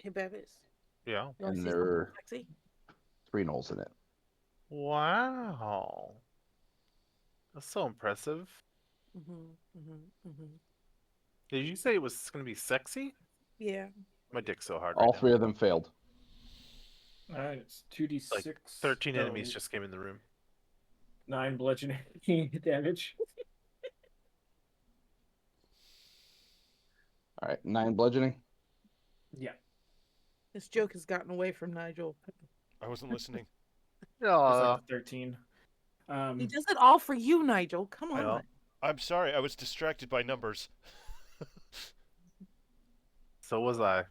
Hey, Bevis. Yeah. You want And to see there something are sexy? 3 Nulls in it. Wow. That's so impressive. Did you say it was gonna be sexy? Yeah. My dick's so hard All right now. three of them failed. All right, it's 2d6. Like 13 enemies just came in the room. 9 bludgeoning damage. All right, 9 bludgeoning. Yeah. This joke has gotten away from Nigel. I wasn't listening. It's Oh, like 13. He does it all for you, Nigel. Come on. well, I'm sorry, I was distracted by numbers. so was I.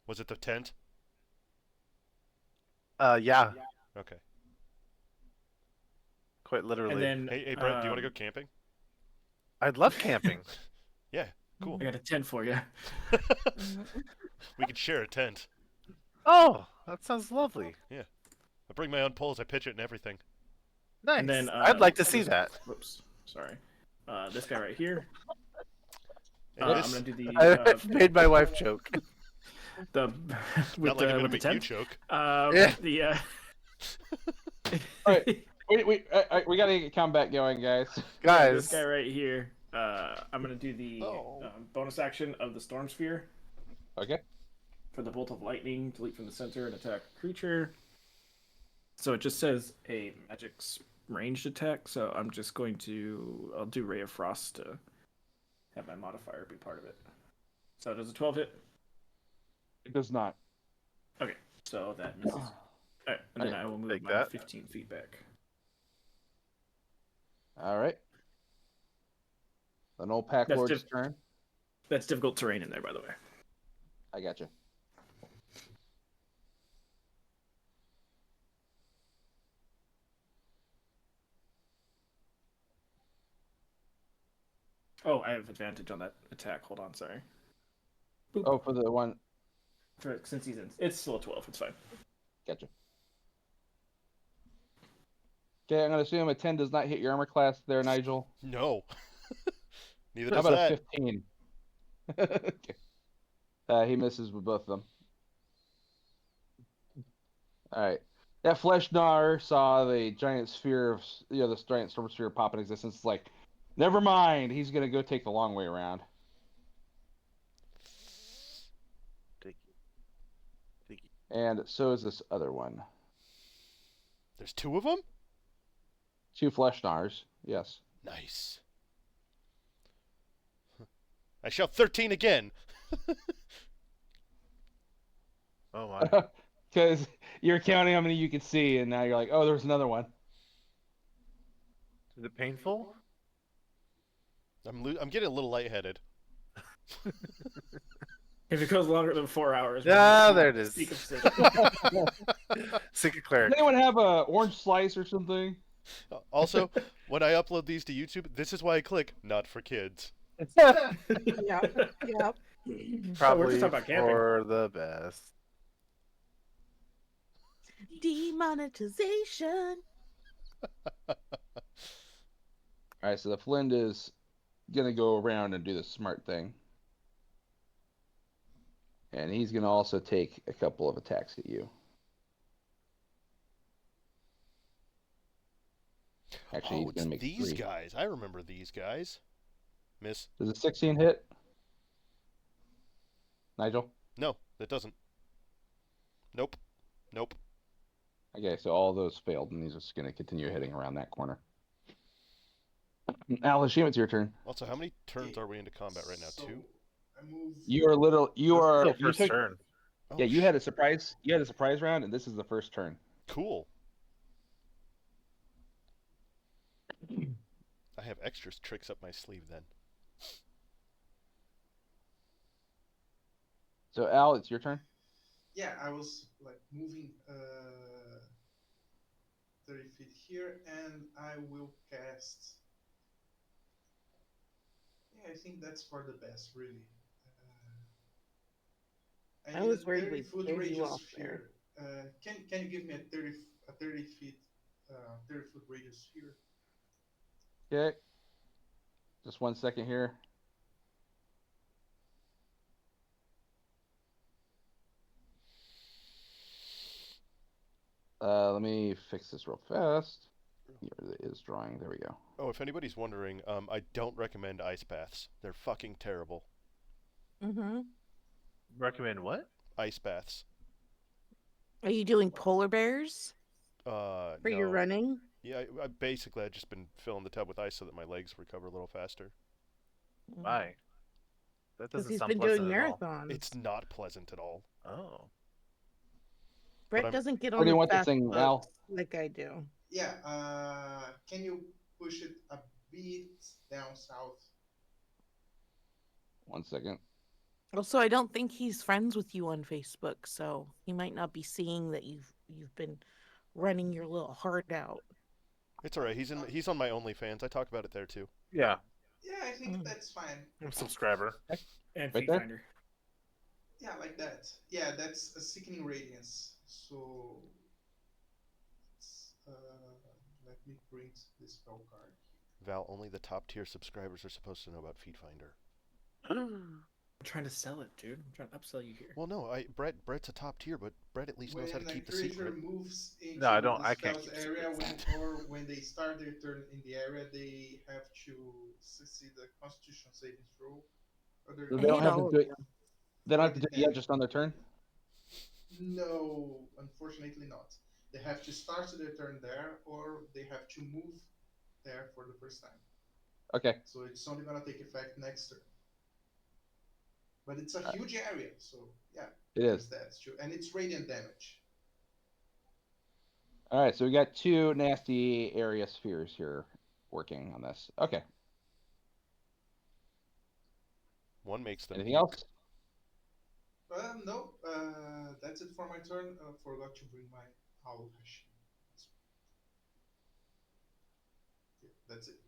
Was it the tent? Yeah, Okay. quite literally. And then Hey, Brent, do you want to go camping? I'd love camping. Yeah, cool. I got a tent for you. We could share a tent. Oh, that sounds lovely. I bring my own poles, I pitch it and everything. Nice. And then I'd like to see that. Whoops. Sorry. This guy right here. And I'm this, gonna do the I made my wife joke. the not with like I'm the gonna with the make you tent. choke. Yeah. The Alright. We gotta get combat going, guys. Yeah, this Guys, guy right here. I'm gonna do the bonus action of the storm sphere Okay. for the bolt of lightning to leap from the center and attack a creature. So it just says a magic's ranged attack. So I'm just going to I'll do Ray of Frost to have my modifier be part of it. So does a 12 hit? It does not. Okay, so that misses. All right, and then I will move Take my that. 15 feet back. Alright. An old pack That's lord's just- turn. That's difficult terrain in there, by the way. I gotcha. Oh, I have advantage on that attack. Hold on, sorry. Boop. Oh, for the one. Since he's in, it's still a 12. It's fine. Gotcha. Okay, I'm gonna assume a 10 does not hit your armor class there, Nigel. No. Neither How does about a that. 15? Okay. He misses with both of them. Alright. That flesh gnawer saw the giant sphere of, the giant storm sphere pop in existence. It's like, never mind, he's gonna go take the long way around. And so is this other one. There's 2 of them? 2 flesh gnawers, yes. Nice. I shall 13 again. oh my. Because you're counting how many you could see, and now you're like, oh, there's another one. Is it painful? I'm getting a little lightheaded. If it goes longer than 4 hours. Ah, there it is. Speak of decision. Secret Does cleric. anyone have a orange slice or something? Also, when I upload these to YouTube, this is why I click not for kids. Yep. Yep. Probably talking about camping. for the best. Demonetization. Alright, so the Flint is gonna go around and do the smart thing. And he's gonna also take a couple of attacks at you. Actually, Oh, he's gonna make these 3. guys. I remember these guys. Miss. Does a 16 hit? Nigel? No, that doesn't. Nope. Nope. Okay, so all those failed, and he's just gonna continue hitting around that corner. Alashim, it's your turn. Also, how many turns are we into combat right now? 2? I move. You are little. You This is are. the You first took, turn. Oh, yeah, you had a surprise. You had a surprise round, and this is the first turn. Cool. I have extra tricks up my sleeve then. So Al, it's your turn. Yeah, I was like moving 30 feet here, and I will cast. Yeah, I think that's for the best, really. I need was a worried we'd 30-foot save you radius off sphere. Can you give me a 30 feet 30-foot radius sphere? Okay. Just 1 second here. Let me fix this real fast. Here it is drawing. There we go. Oh, if anybody's wondering, I don't recommend ice baths. They're fucking terrible. Mm-hmm. Recommend what? Ice baths. Are you doing polar bears for your No. running? Yeah, I just been filling the tub with ice so that my legs recover a little faster. Why? That Because doesn't he's sound been doing pleasant at all. marathons. It's not pleasant at all. Oh. Brett I'm- doesn't get Where on do you the want this fast thing, Al? books like I do. Yeah. Can you push it a bit down south? 1 second. Also, I don't think he's friends with you on Facebook, so he might not be seeing that you've been running your little heart out. It's alright. He's on my OnlyFans. I talk about it there too. Yeah. Yeah, I think Mm. that's fine. I'm a subscriber. And Right Feet there? Finder. Yeah, like that. Yeah, that's a sickening radiance. So, let me print this spell card. Val, only the top tier subscribers are supposed to know about Feet Finder. I'm trying to sell it, dude. I'm trying to upsell you here. Well, no, Brett's a top tier, but Brett at least knows how to When a keep the creature secret. moves into No, I don't. the I can't spell's keep area, secrets. when they start their turn in the area, they have to succeed the Constitution saving throw. So I they don't hate have to all of do it. you. They don't Or have to do it the yet, 10. just on their turn. No, unfortunately not. They have to start their turn there, or they have to move there for the first time. Okay. So it's only gonna take effect next turn. But it's a huge area, so yeah, It there's is. that too, and it's radiant damage. All right, so we got 2 nasty area spheres here working on this. Okay. One makes them Anything puke. else? No, that's it for my turn. Forgot to bring my owl hash. Yeah, that's it.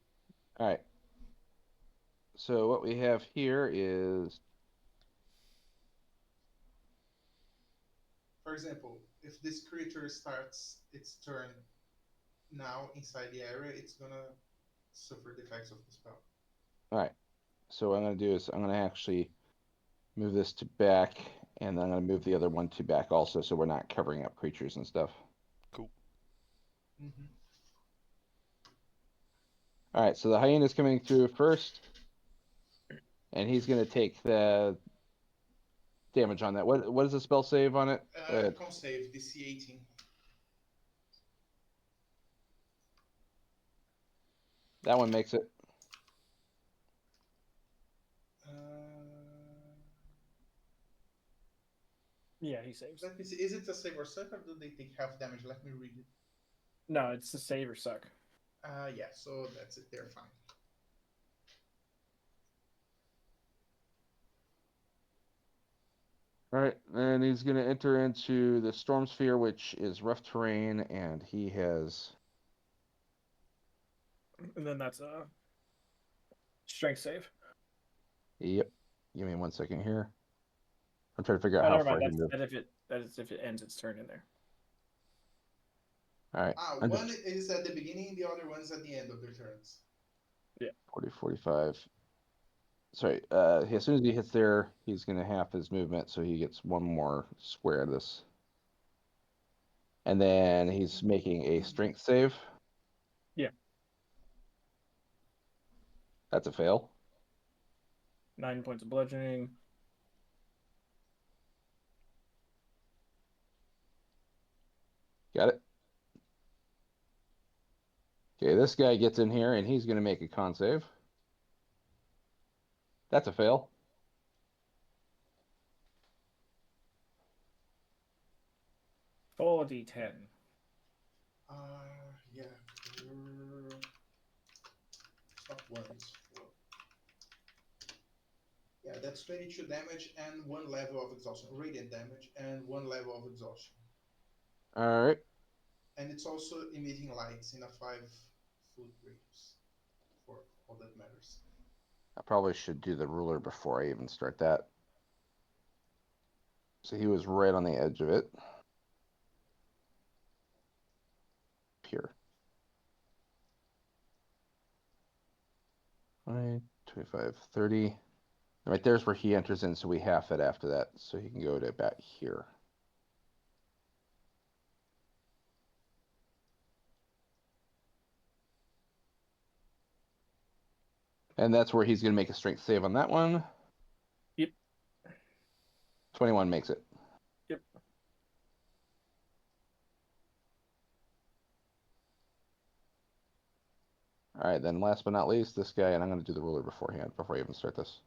All right. So what we have here is For example, if this creature starts its turn now inside the area, it's gonna suffer the effects of the spell. all right. So what I'm gonna do is I'm gonna actually move this to back, and then I'm gonna move the other one to back also, so we're not covering up creatures and stuff. Cool. Mm-hmm. All right, so the hyena's coming through first, and he's gonna take the damage on that. What is the spell save on it? Con save DC 18. That one makes it. Uh, Yeah, he saves. let me see. Is it a save or suck, or do they take half damage? Let me read it. No, it's the save or suck. Yeah, so that's it. They're fine. All right, and he's gonna enter into the storm sphere, which is rough terrain, and he has. And then that's a strength save. Yep. Give me 1 second here. I'm trying to figure out Oh, how never far mind. he moved. That is if it ends its turn in there. All right. I'm One just is at the beginning, the other one's at the end of their turns. 40, 45. Sorry. As soon as he hits there, he's gonna half his movement, so he gets 1 more square of this. And then he's making a strength save. Yeah. That's a fail. 9 points of bludgeoning. Got it. Okay, this guy gets in here and he's gonna make a con save. That's a fail. Four d10. Yeah. Stop one is 4. Yeah, that's 22 damage and 1 level of exhaustion. Radiant damage and 1 level of exhaustion. All right. And it's also emitting lights in a 5-foot radius. For all that matters. I probably should do the ruler before I even start that. So he was right on the edge of it. Here. 5, 25, 30. Right there's where he enters in, so we half it after that, so he can go to about here. And that's where he's going to make a strength save on that one. Yep. 21 makes it. Yep. All right, then last but not least, this guy, and I'm going to do the ruler beforehand, before I even start this.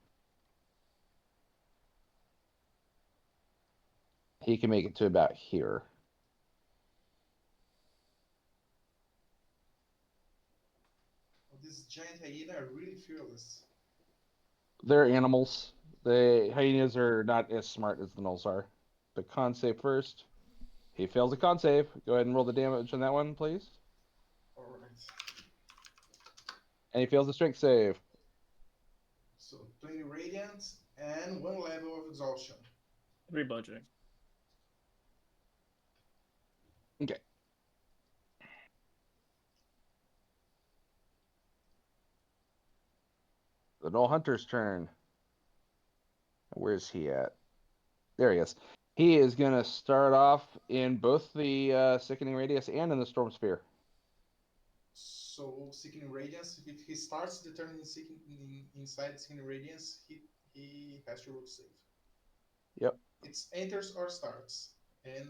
He can make it to about here. These giant hyena are really fearless. They're animals. The hyenas are not as smart as the gnolls are. The con save first. He fails a con save. Go ahead and roll the damage on that one, please. All right. And he fails the strength save. So 20 radiant and 1 level of exhaustion. 3 bludgeoning. Okay. The Gnoll Hunter's turn. Where's he at? There he is. He is going to start off in both the Sickening Radius and in the Storm Sphere. So Sickening Radiance, if he starts the turn inside Sickening Radiance, he has to roll save. Yep. It enters or starts, and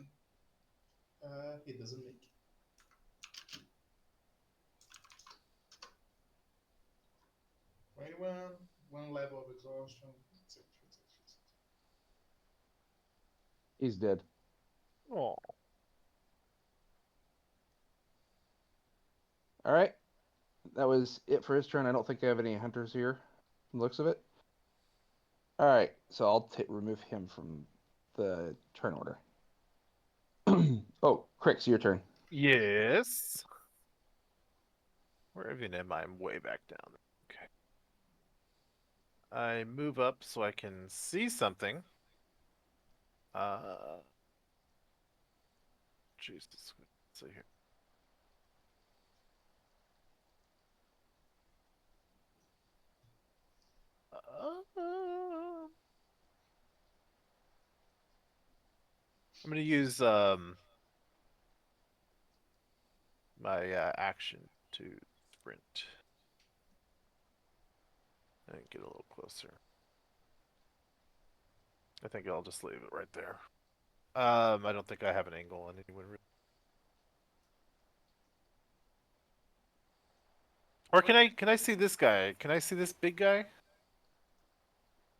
he doesn't make it. One level of exhaustion. He's dead. Oh. All right. That was it for his turn. I don't think I have any hunters here, from the looks of it. All right. So I'll remove him from the turn order. Oh, Crix, your turn. Yes. Where even am I? I'm way back down. Okay. I move up so I can see something. Jesus. Let's see here. I'm gonna use my action to sprint and get a little closer. I think I'll just leave it right there. I don't think I have an angle on anyone really. Or can I see this guy? Can I see this big guy?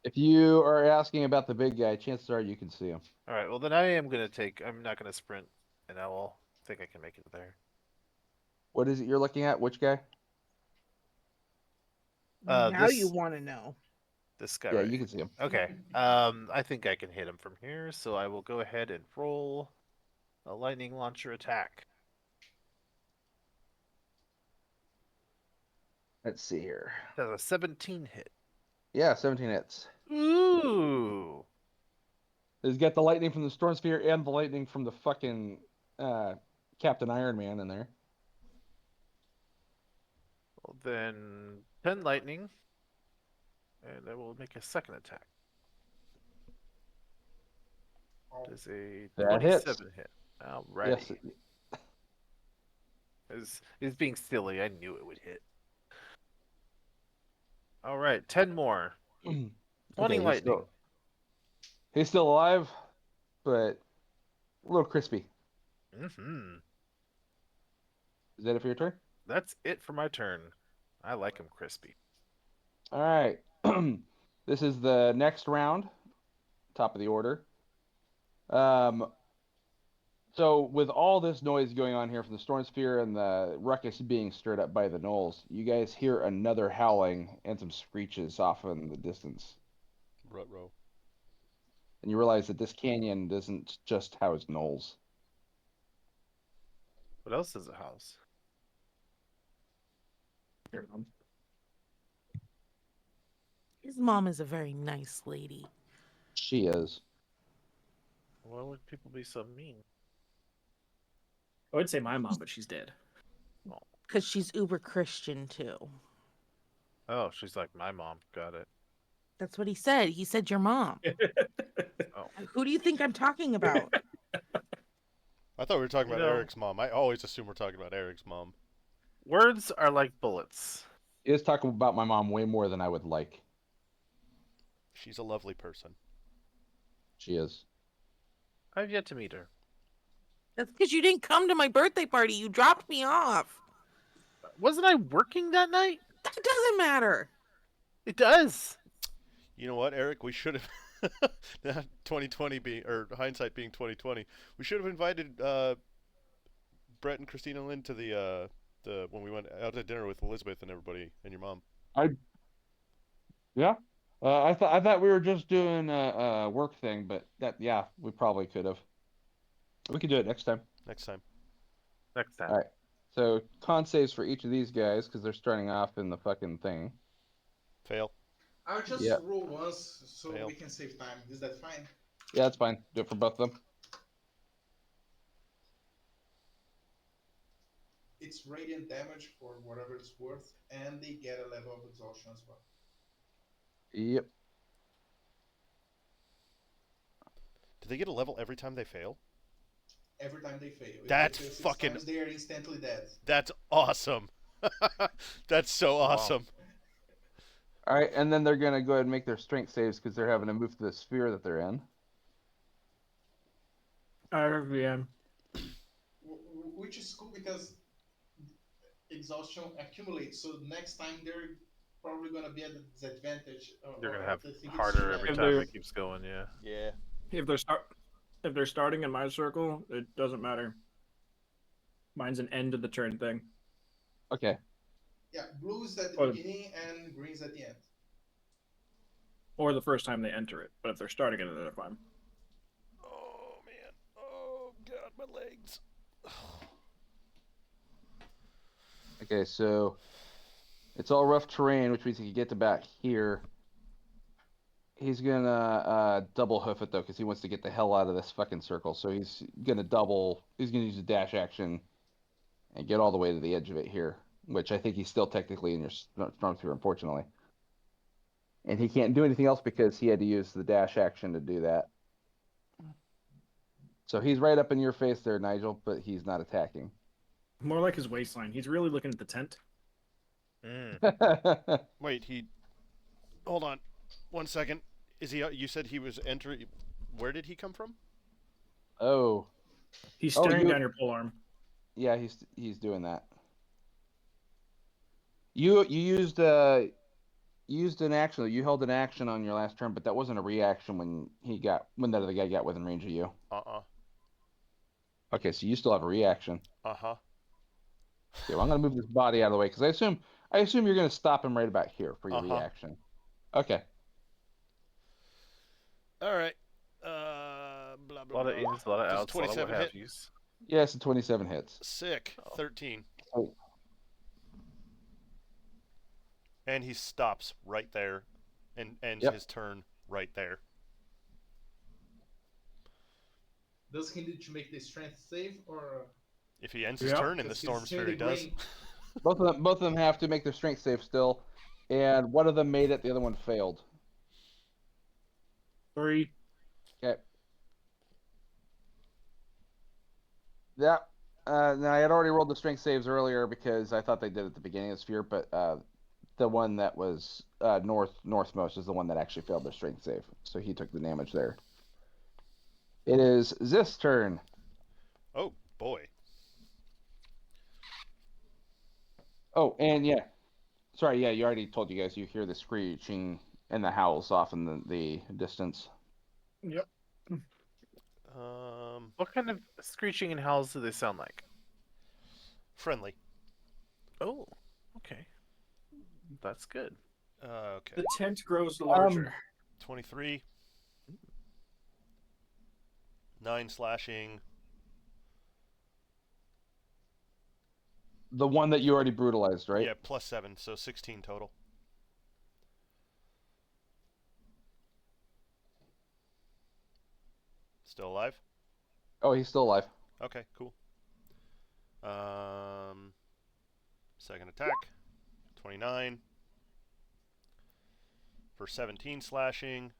If you are asking about the big guy, chances are you can see him. All right. Well, then I'm not gonna sprint, and I will think I can make it there. What is it you're looking at? Which guy? Now you want to know. This guy. Yeah, right you can see him. Okay. I think I can hit him from here, so I will go ahead and roll a lightning launcher attack. Let's see here. That's a 17 hit. Yeah, 17 hits. Ooh. He's got the lightning from the Storm Sphere and the lightning from the fucking Captain Iron Man in there. Well, then 10 lightning, and I will make a second attack. Does a That 27 hits. hit? Alrighty. Yes. It's being silly. I knew it would hit. All right, 10 more. 20 Okay, lightning. He's still alive, but a little crispy. Mm-hmm. Is that it for your turn? That's it for my turn. I like him crispy. All right. This is the next round, top of the order. So with all this noise going on here from the Storm Sphere and the ruckus being stirred up by the gnolls, you guys hear another howling and some screeches off in the distance. Ruh-roh. And you realize that this canyon doesn't just house gnolls. What else is a house? His mom is a very nice lady. She is. Why would people be so mean? I would say my mom, but she's dead. Because she's uber Christian, too. Oh, she's like my mom. Got it. That's what he said. He said your mom. Oh. Who do you think I'm talking about? I thought we were talking You about know- Eric's mom. I always assume we're talking about Eric's mom. Words are like bullets. He is talking about my mom way more than I would like. She's a lovely person. She is. I've yet to meet her. That's because you didn't come to my birthday party. You dropped me off. Wasn't I working that night? That doesn't matter. It does. You know what, Eric? We should have 2020 being or hindsight being 2020. We should have invited Brett and Christina Lynn to the when we went out to dinner with Elizabeth and everybody and your mom. Yeah. I thought we were just doing a work thing, but we probably could have. We could do it next time. Next time. Next time. All right. So con saves for each of these guys because they're starting off in the fucking thing. Fail. I'll just Yeah. roll once so Fail. we can save time. Is that fine? Yeah, that's fine. Do it for both of them. It's radiant damage for whatever it's worth, and they get a level of exhaustion as well. Yep. Do they get a level every time they fail? Every time they fail. If That's they fail 6 fucking- times, they are instantly dead. That's awesome. That's so Wow. awesome. All right, and then they're gonna go ahead and make their strength saves because they're having to move to the sphere that they're in. RVM. Which is cool because exhaustion accumulates. So next time they're probably gonna be at a disadvantage. You're gonna or have they think it's harder too every late. time it keeps going. Yeah. Yeah. If they're starting in my circle, it doesn't matter. Mine's an end of the turn thing. Okay. Yeah, blues at the Or- beginning and greens at the end. Or the first time they enter it. But if they're starting it, they're fine. Oh man. Oh god, my legs. Okay, so it's all rough terrain, which means he can get to back here. He's gonna double hoof it though, because he wants to get the hell out of this fucking circle. So he's gonna use a dash action and get all the way to the edge of it here, which I think he's still technically in your storm sphere, unfortunately. And he can't do anything else because he had to use the dash action to do that. So he's right up in your face there, Nigel, but he's not attacking. More like his waistline. He's really looking at the tent. Mm. Wait, hold on. 1 second. Is he you said he was entering where did he come from? Oh, He's Oh, staring you- down your pole arm. yeah, he's doing that. You used an action. You held an action on your last turn, but that wasn't a reaction when that other guy got within range of you. Okay, so you still have a reaction. Uh-huh. Okay, well, I'm gonna move this body out of the way because I assume you're gonna stop him right about here for your Uh-huh. reaction. Okay. All right. Blah A blah lot of blah. ins, a lot of Does outs, a lot of 27 what have hit? yous. Yes, yeah, 27 hits. Sick. Oh. 13. Oh. And he stops right there and ends Yep. his turn right there. Does he need to make the strength save or? If he ends his Yep. turn in the Because storm he's sphere, in he the does. green. Both of them have to make their strength save still, and one of them made it, the other one failed. 3. Okay. Yeah. Now I had already rolled the strength saves earlier because I thought they did at the beginning of the sphere, but the one that was northmost is the one that actually failed their strength save, so he took the damage there. It is Zith's turn. Oh boy. Oh, and yeah, sorry, yeah, you already told you guys you hear the screeching and the howls off in the distance. Yep. What kind of screeching and howls do they sound like? Friendly. Oh, okay. That's good. Okay. The tent grows larger. 23. 9 slashing. The one that you already brutalized, right? Yeah, +7, so 16 total. Still alive? Oh, he's still alive. Okay, cool. Second attack. 29. For 17 slashing.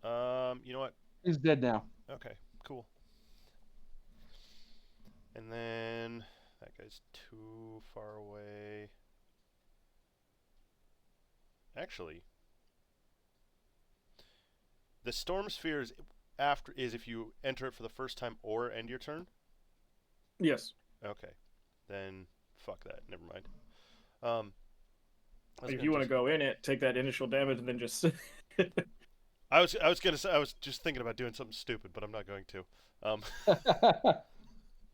You know what? He's dead now. Okay, cool. And then That guy's too far away. Actually, the storm sphere is if you enter it for the first time or end your turn. Yes. Okay, then fuck that. Never mind. If you want to go in it, take that initial damage, and then just. I was gonna say I was just thinking about doing something stupid, but I'm not going to.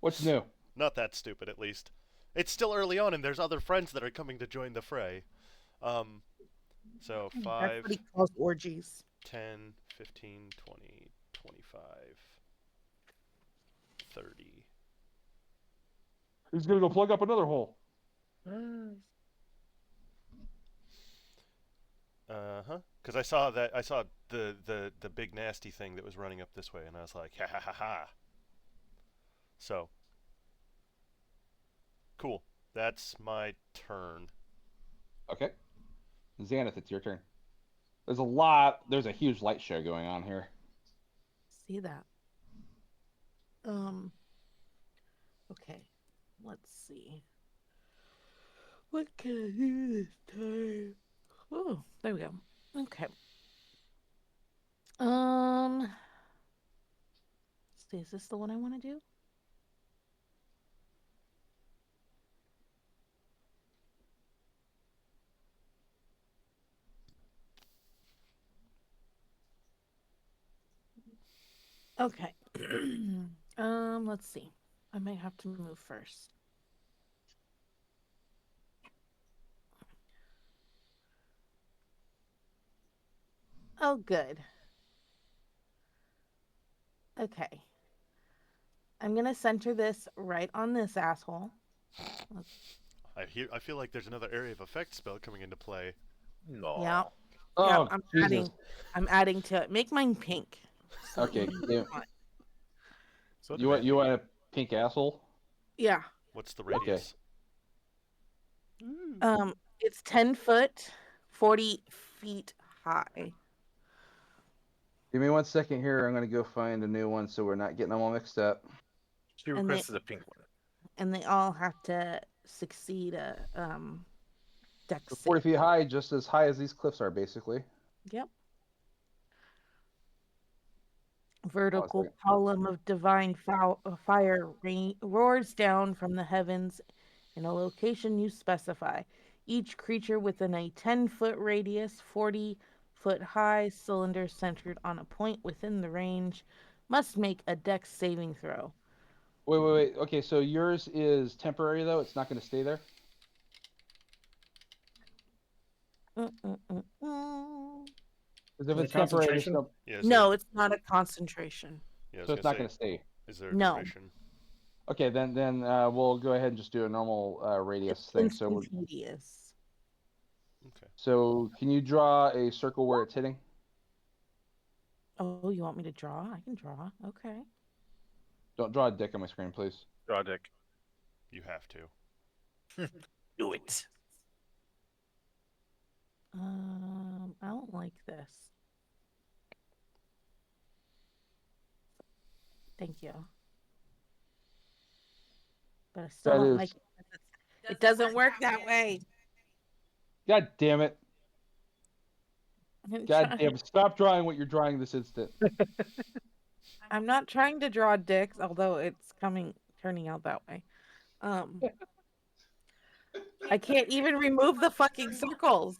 What's new? Not that stupid, at least. It's still early on, and there's other friends that are coming to join the fray. So 5, That's what he calls orgies. 10, 15, 20, 25, 30. He's gonna go plug up another hole. Because I saw the big nasty thing that was running up this way, and I was like, ha ha ha ha. So, cool. That's my turn. Okay. Xanath, it's your turn. There's a huge light show going on here. See that? Okay. Let's see. What can I do this time? Oh, there we go. Okay. Let's see, is this the one I want to do? Okay. Let's see. I might have to move first. Oh, good. Okay. I'm gonna center this right on this asshole. I feel like there's another area of effect spell coming into play. No. Yeah. Oh, Yeah, Jesus. I'm adding to it. Make mine pink. Okay. Yeah. So You want a pink asshole? Yeah. What's the radius? It's 10 foot, 40 feet high. Give me 1 second here. I'm gonna go find a new one so we're not getting them all mixed up. She requested a pink one. And they all have to succeed a dex So save. 40 feet high, just as high as these cliffs are, basically. Yep. Vertical column of divine fire roars down from the heavens in a location you specify. Each creature within a 10-foot radius, 40-foot high cylinder centered on a point within the range must make a dex saving throw. Wait. Okay, so yours is temporary, though? It's not going to stay there? Because if Is it it's temporary, concentration? Yeah, No, it's not a concentration. Yeah, I was so it's gonna not going say, to stay. is there a No. duration? Okay, then we'll go ahead and just do a normal radius It's thing. So, instantaneous. Okay. so can you draw a circle where it's hitting? Oh, you want me to draw? I can draw. Okay. Don't draw a dick on my screen, please. Draw dick. You have to. Do it. I don't like this. Thank you. But I still That don't is- like it. It doesn't work that way. God damn it. I'm God trying- damn it. Stop drawing what you're drawing this instant. I'm not trying to draw dicks, although it's turning out that way. I can't even remove the fucking circles.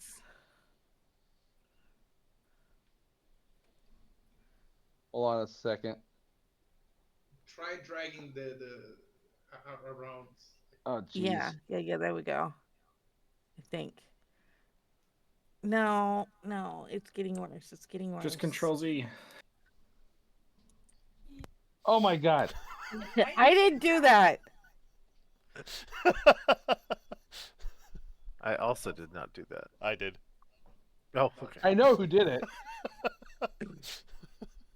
Hold on a second. Try dragging the around. Oh, jeez. Yeah, there we go. I think. No, it's getting worse. It's getting worse. Just Control Z. Oh my god. I didn't do that. I also did not do that. I did. Oh, okay. I know who did it.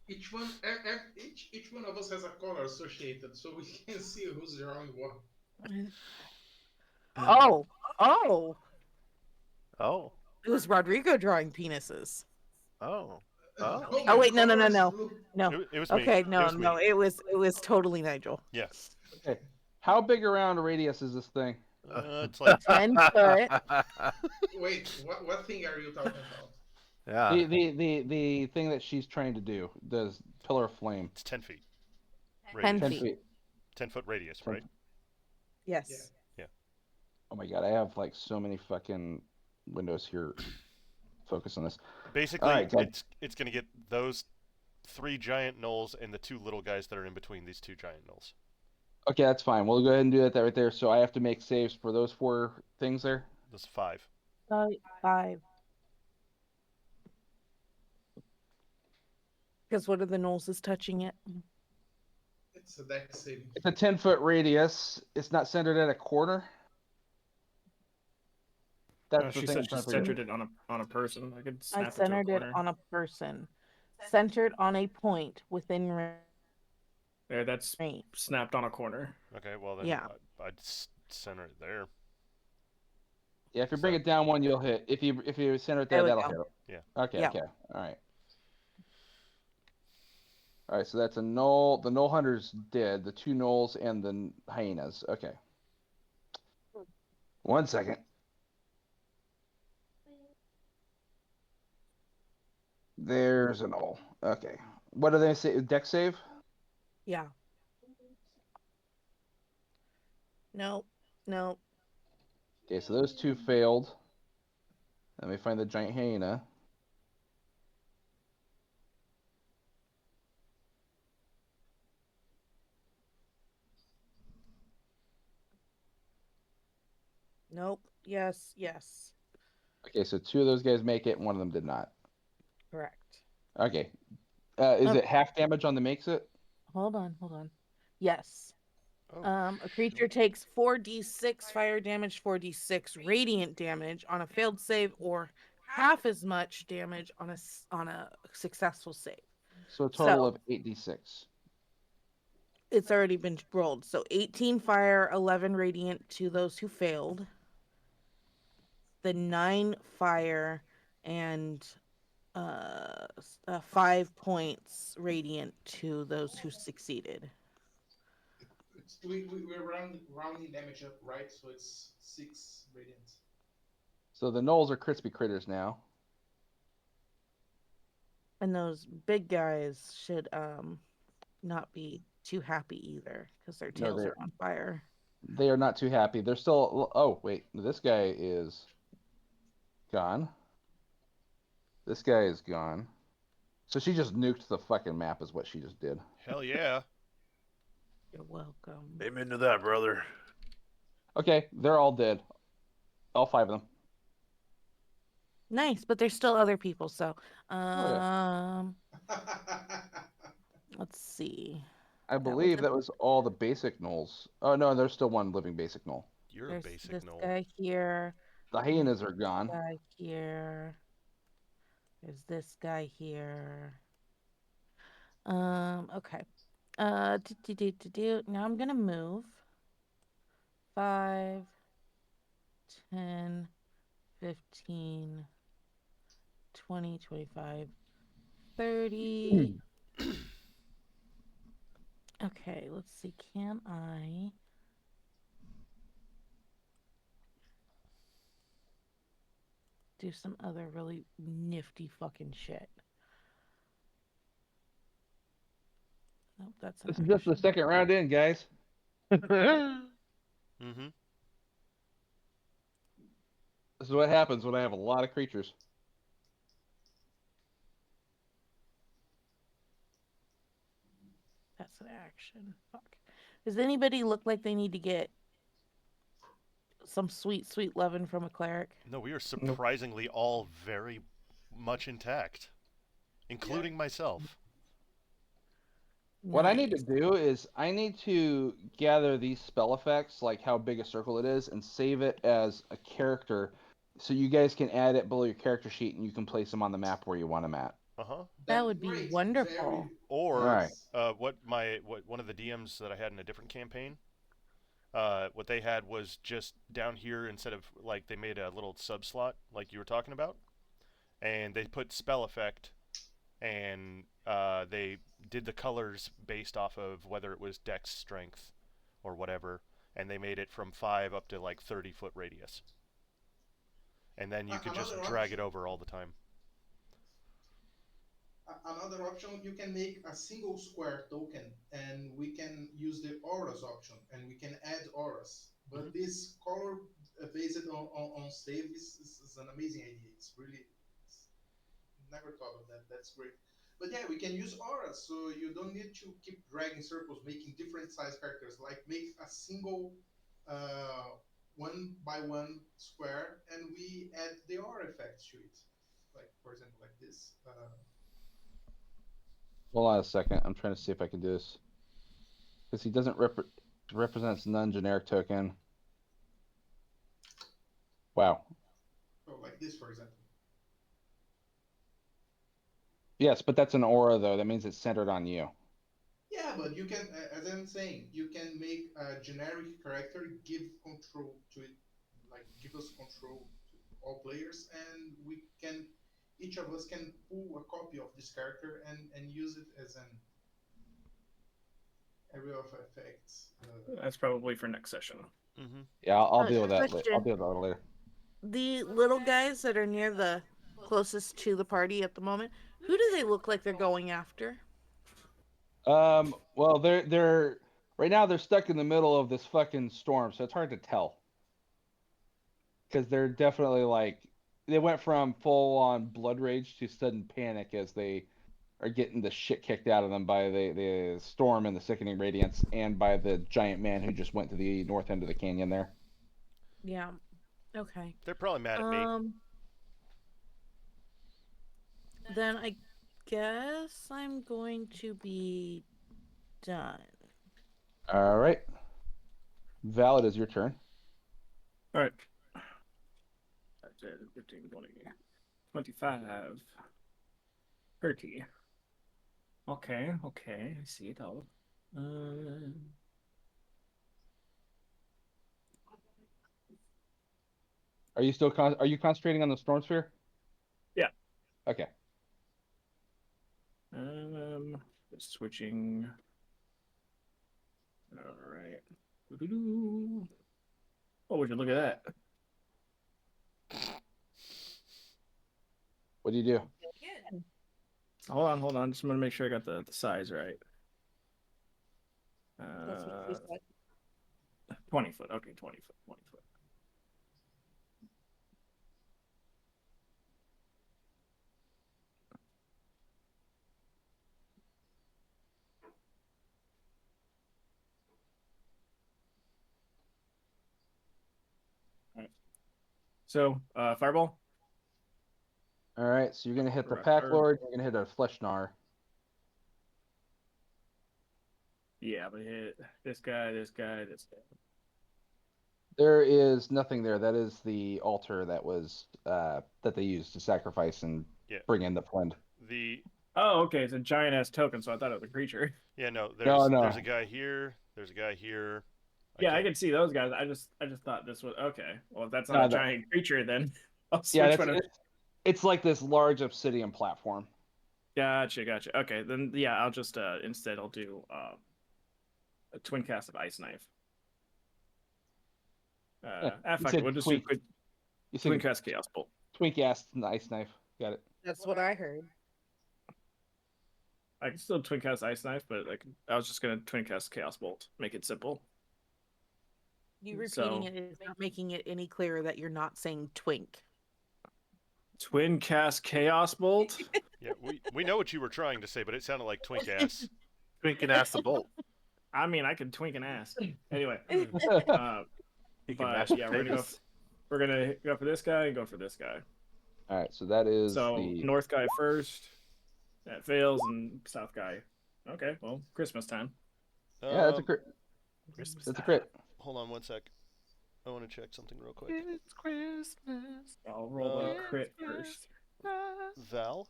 Each one of us has a color associated, so we can see who's drawing what. Oh. Oh. It was Rodrigo drawing penises. Oh. Oh. Oh, wait, no. Colors blue. No. It was me. Okay, It no, was me. it was totally Nigel. Yeah. Okay. How big around a radius is this thing? It's like 10 foot. Wait, what thing are you talking about? Yeah. The thing that she's trying to do. Does pillar of flame. it's 10 feet. 10 Radius. 10 feet. feet. 10-foot radius, 10 right? Yes. Oh my god, I have like so many fucking windows here. Focus on this. Basically, Alright, good. it's going to get those 3 giant gnolls and the 2 little guys that are in between these 2 giant gnolls. Okay, that's fine. We'll go ahead and do that right there. So I have to make saves for those 4 things there. Those 5. 5. Because what are the gnolls is touching it? It's a deck saving. It's a 10-foot radius. It's not centered at a corner. That's the She thing I'm said she trying to figure out. centered it on a person. I could snap I it to a centered it corner. on a person. Centered on a point within There, that's range. snapped on a corner. Okay, well then Yeah. I'd center it there. Yeah, if you bring So- it down 1, you'll hit. If you center it There there, we that'll go. hit. Yeah. Okay, Yeah. okay. Alright. Alright, so that's a gnoll. The gnoll hunter's dead. The 2 gnolls and the hyenas. Okay. 1 second. There's a gnoll. Okay. What do they say? Deck save? Yeah. Nope. Nope. Okay, so those 2 failed. Let me find the giant hyena. Nope. Yes. Yes. Okay, so 2 of those guys make it, and 1 of them did not. Correct. Okay. Is Okay. it half damage on the makes it? Hold on. Hold on. Yes. Oh, A creature takes 4d6 fire damage, 4d6 radiant damage on a failed save, or half as much damage on a successful save. So a total So- of 8d6. It's already been rolled. So 18 fire, 11 radiant to those who failed. The 9 fire and 5 points radiant to those who succeeded. We're rounding damage up, right? So it's 6 radiant. So the gnolls are crispy critters now. And those big guys should not be too happy either because their No, tails they're- are on fire. They are not too happy. They're still. Oh, wait. This guy is gone. This guy is gone. So she just nuked the fucking map, is what she just did. hell yeah. You're welcome. Aim into that, brother. Okay, they're all dead. All 5 of them. Nice, but there's still other people. So, yeah. let's see. I was believe it. that was all the basic gnolls. Oh, no, there's still 1 living basic gnoll. You're There's a basic this gnoll. guy here. The hyenas are gone. Guy here. There's this guy here. Okay. Now I'm gonna move 5, 10, 15, 20, 25, 30. Okay, let's see. Can I do some other really nifty fucking shit? Nope, that's an This is just the action. second round in, guys. Mm-hmm. This is what happens when I have a lot of creatures. That's an action. Fuck. Does anybody look like they need to get some sweet, sweet loving from a cleric? No, we are surprisingly all very much intact, including myself. What I need to Nice. do is I need to gather these spell effects, like how big a circle it is, and save it as a character, so you guys can add it below your character sheet and you can place them on the map where you want them at. Uh-huh. That would be Great, wonderful. very Or Alright. what one of the DMs that I had in a different campaign, what they had was just down here, instead of, like, they made a little sub slot like you were talking about, and they put spell effect, and they did the colors based off of whether it was dex strength or whatever. and they made it from 5 up to like 30-foot radius. And then you could just Another drag it option. over all the time. Another option, you can make a single square token, and we can use the auras option, and we can add auras. But this color based on save is an amazing idea. It's really never thought of that. That's great. But yeah, we can use auras, so you don't need to keep dragging circles, making different size characters. Like make a single uh, 1 by 1 square, and we add the aura effects to it. Like for example, like this. Hold on a second. I'm trying to see if I can do this. Because he doesn't represents non-generic token. Wow. So like this, for example. Yes, but that's an aura though. That means it's centered on you. Yeah, but you can, as I'm saying, you can make a generic character, give control to it, like give us control to all players, and each of us can pull a copy of this character and use it as an area of effects. That's probably for next session. Mm-hmm. Yeah, I'll deal with that. I'll Question. deal with that later. The little guys that are near the closest to the party at the moment, who do they look like they're going after? Well, they're right now they're stuck in the middle of this fucking storm, so it's hard to tell. Because they're definitely like they went from full on blood rage to sudden panic as they are getting the shit kicked out of them by the storm and the sickening radiance, and by the giant man who just went to the north end of the canyon there. Yeah. Okay. They're probably mad at me. Then I guess I'm going to be done. All right. Val, it is your turn. All right. 15, 20, 25, 30. Okay, I see it all. Are you still are you concentrating on the storm sphere? Yeah. Okay. Just switching. All right. Oh, would you look at that? What do you do? Hold on. Just want to make sure I got the size right. 20 foot. Okay, 20 foot. 20 foot. All right. So, fireball. All right, so you're gonna hit the Correct. Pack Lord. You're gonna hit a Fleshnar. Yeah, but hit this guy, this guy, this guy. There is nothing there. That is the altar that was that they used to sacrifice and bring in the friend. Oh, okay. It's a giant ass token, so I thought it was a creature. Yeah, no. No. There's a guy here. There's a guy here. I can see those guys. I just thought this was okay. Well, if that's not a giant creature, then I'll switch it's like this large obsidian platform. Gotcha. Okay, then yeah, I'll just instead I'll do a twin cast of Ice Knife. Fuck it. We'll just do twin cast Chaos Bolt. Twin cast Ice Knife. Got it. That's what I heard. I can still twin cast Ice Knife, but like I was just gonna twin cast Chaos Bolt. Make it simple. You repeating it is not making it any clearer that you're not saying twink. Twin cast Chaos Bolt? Yeah, we know what you were trying to say, but it sounded like twink ass. Twink and ass the bolt. I mean, I can twink an ass. Anyway, we're gonna go for this guy and go for this guy. All right, so that is the north guy first. That fails, and south guy. Okay, well, Christmas time. Yeah, that's a crit. Christmas. That's a crit. Hold on one sec. I want to check something real quick. It's Christmas. I'll roll the crit first. Val?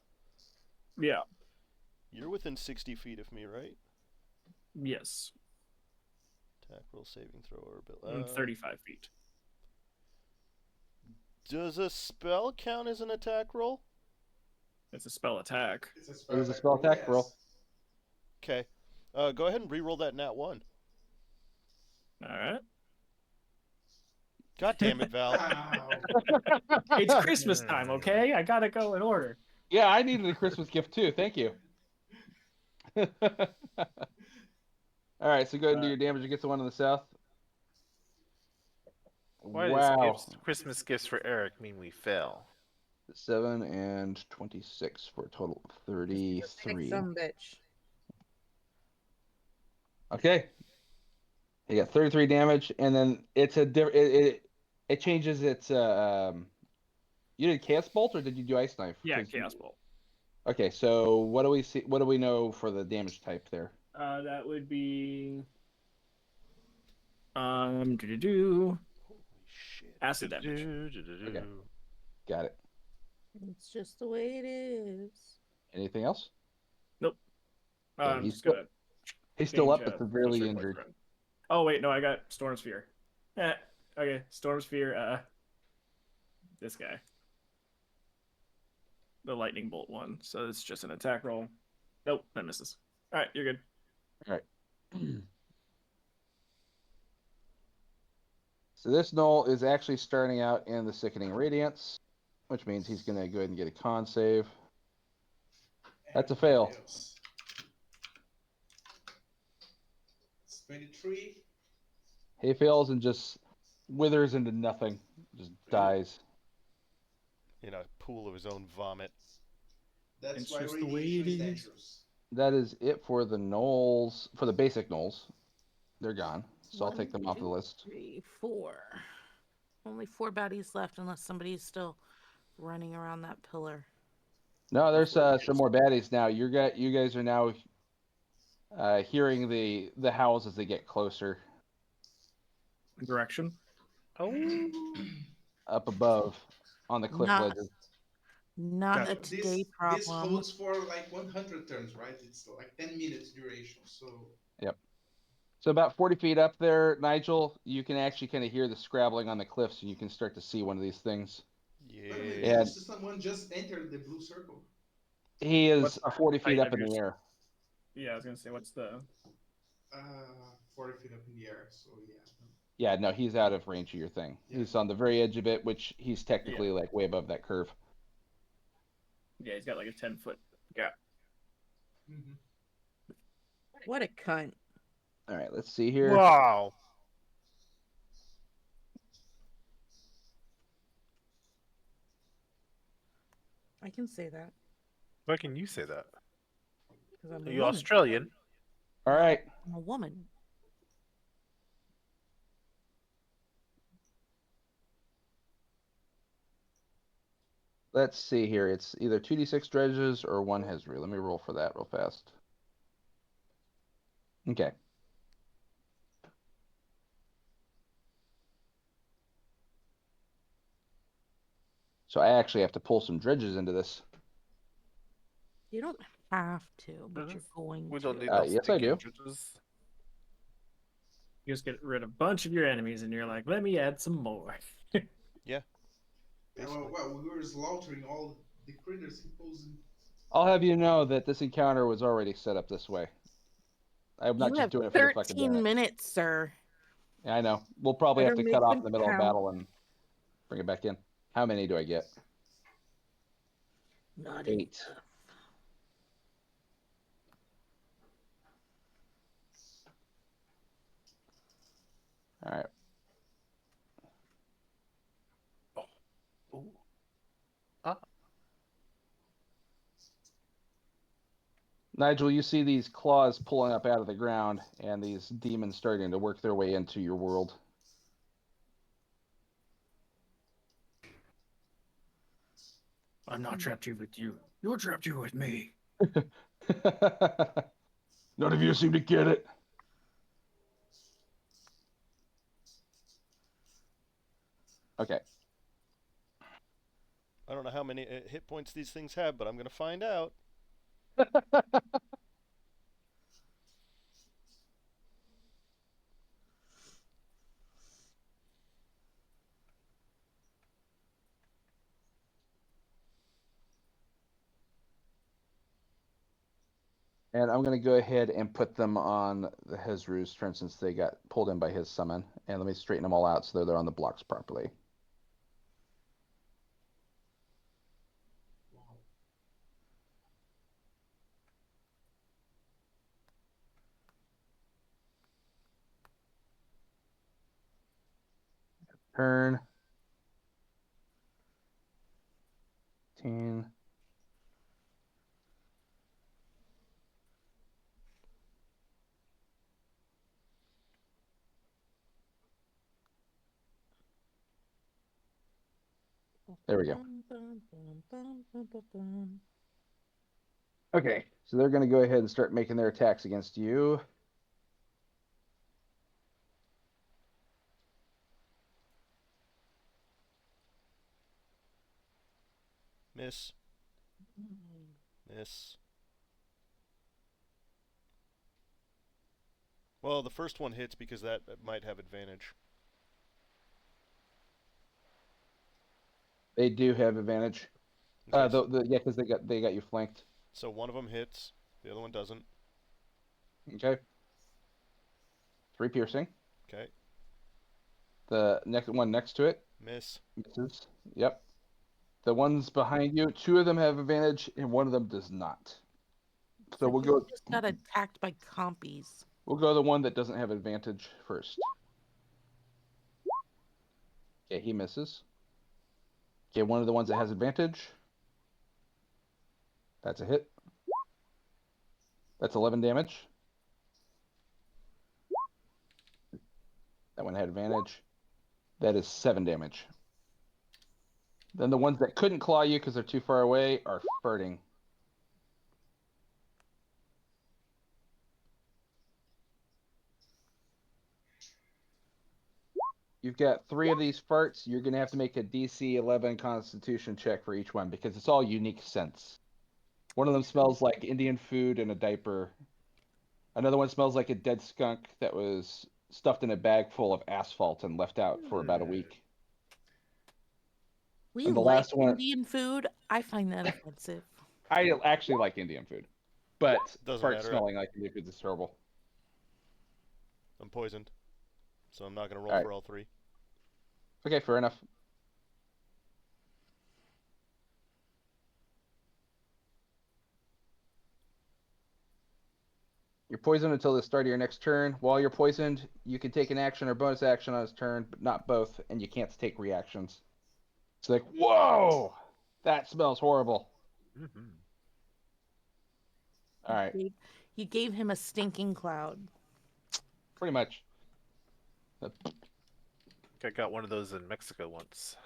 Yeah. You're within 60 feet of me, right? Yes. Attack roll, saving throw, or I'm 35 feet. Does a spell count as an attack roll? It's a spell attack. It is a spell attack roll. Okay. Go ahead and re-roll that nat 1. All right. God damn it, Val. Wow. It's Christmas time, okay? I gotta go in order. Yeah, I needed a Christmas gift too. Thank you. All right, so go ahead and do your damage against the one in the south. Why Wow. does Christmas gifts for Eric mean we fail? 7 and 26 for a total of 33. Some bitch. Okay. You got 33 damage, and then it's a it changes its you did Chaos Bolt or did you do Ice Knife? Yeah, 'Cause Chaos Bolt. Okay, so what do we see? What do we know for the damage type there? That would be Holy shit. acid damage. Okay. Got it. It's just the way it is. Anything else? Nope. Yeah, I'm he's just gonna. He's still change, up, but full severely circle injured. friend. Oh wait, no, I got Storm Sphere. Okay, Storm Sphere. This guy. The lightning bolt one. So it's just an attack roll. Nope, that misses. All right, you're good. All right. So this Null is actually starting out in the Sickening Radiance, which means he's going to go ahead and get a con save. That's a fail. Fails. It's 23. He fails and just withers into nothing, just dies. In a pool of his own vomit. That's It's why just the way radiation it is is. dangerous. That is it for the Knolls, for the basic Knolls. They're gone, so I'll 1, take them off the 2, list. 3, 4. Only 4 baddies left, unless somebody's still running around that pillar. No, there's Before some more baddies now. You guys are now hearing the howls as they get closer Direction. Oh, up above on the cliff Not- ledges. Not Gotcha. a today This problem. holds for like 100 turns, right? It's like 10 minutes duration. So So about 40 feet up there, Nigel, you can actually kind of hear the scrabbling on the cliffs, and you can start to see one of these things. by the way, Yeah. And- did someone just enter the blue circle? He is What's the 40 feet height up of in the your- air. Yeah, I was gonna say, what's the? 40 feet up in the air. So yeah. Yeah, no, he's out of range of your thing. Yeah. He's on the very edge of it, which he's technically like way above that curve. Yeah, he's got like a 10-foot gap. Mm-hmm. What a cunt. All right, let's see here. wow. I can say that. Why can you say that? Because I'm Are a you woman. Australian? All right, I'm a woman. let's see here. It's either 2d6 dredges or 1 Hezri. Let me roll for that real fast. Okay. So I actually have to pull some dredges into this. You don't have to, but Mhm. you're going We to. don't need Uh, those yes, I stinking do. judges. You just get rid of a bunch of your enemies, and you're like, let me add some more. Yeah, Basically. well, we were slaughtering all the critters he posed in. I'll have you know that this encounter was already set up this way. I'm not You just have doing it for the fucking 13 damn it. minutes, sir. Yeah, I know. We'll probably have Better to cut make off them in the middle of count. battle and bring it back in. How many do I get? Not 8. enough. All right. Ooh. Ah. Nigel, you see these claws pulling up out of the ground and these demons starting to work their way into your world. I'm not trapped here with you. You're trapped here with me. None of you seem to get it. Okay. I don't know how many hit points these things have, but I'm going to find out. And I'm going to go ahead and put them on the Hezru's turn since they got pulled in by his summon. And let me straighten them all out so they're on the blocks properly. Wow. Turn. 10. There we go. Okay, so they're going to go ahead and start making their attacks against you. Miss. Miss. Well, the first one hits because that might have advantage. They do have advantage. Okay, Yeah, because they got you flanked. so one of them hits, the other one doesn't. Okay. 3 piercing. Okay, The next one next to it miss. misses. Yep. The ones behind you, 2 of them have advantage and 1 of them does not. So we'll he go. just got attacked by compies. We'll go the one that doesn't have advantage first. Okay, he misses. Okay, one of the ones that has advantage. That's a hit. That's 11 damage. That one had advantage. That is 7 damage. Then the ones that couldn't claw you because they're too far away are farting. You've got 3 of these farts. You're going to have to make a DC 11 Constitution check for each one because it's all unique scents. One of them smells like Indian food and a diaper. Another one smells like a dead skunk that was stuffed in a bag full of asphalt and left out for about a week. We And the like last one, Indian food. I find that offensive. I actually like Indian food, but Doesn't fart matter. smelling like Indian food is terrible. I'm poisoned, so I'm not gonna roll All right. for all 3. Okay, fair enough. You're poisoned until the start of your next turn. While you're poisoned, you can take an action or bonus action on his turn, but not both, and you can't take reactions. It's like, whoa, that smells horrible. Mm-hmm. All right, You gave him a stinking cloud. pretty much. I got one of those in Mexico once.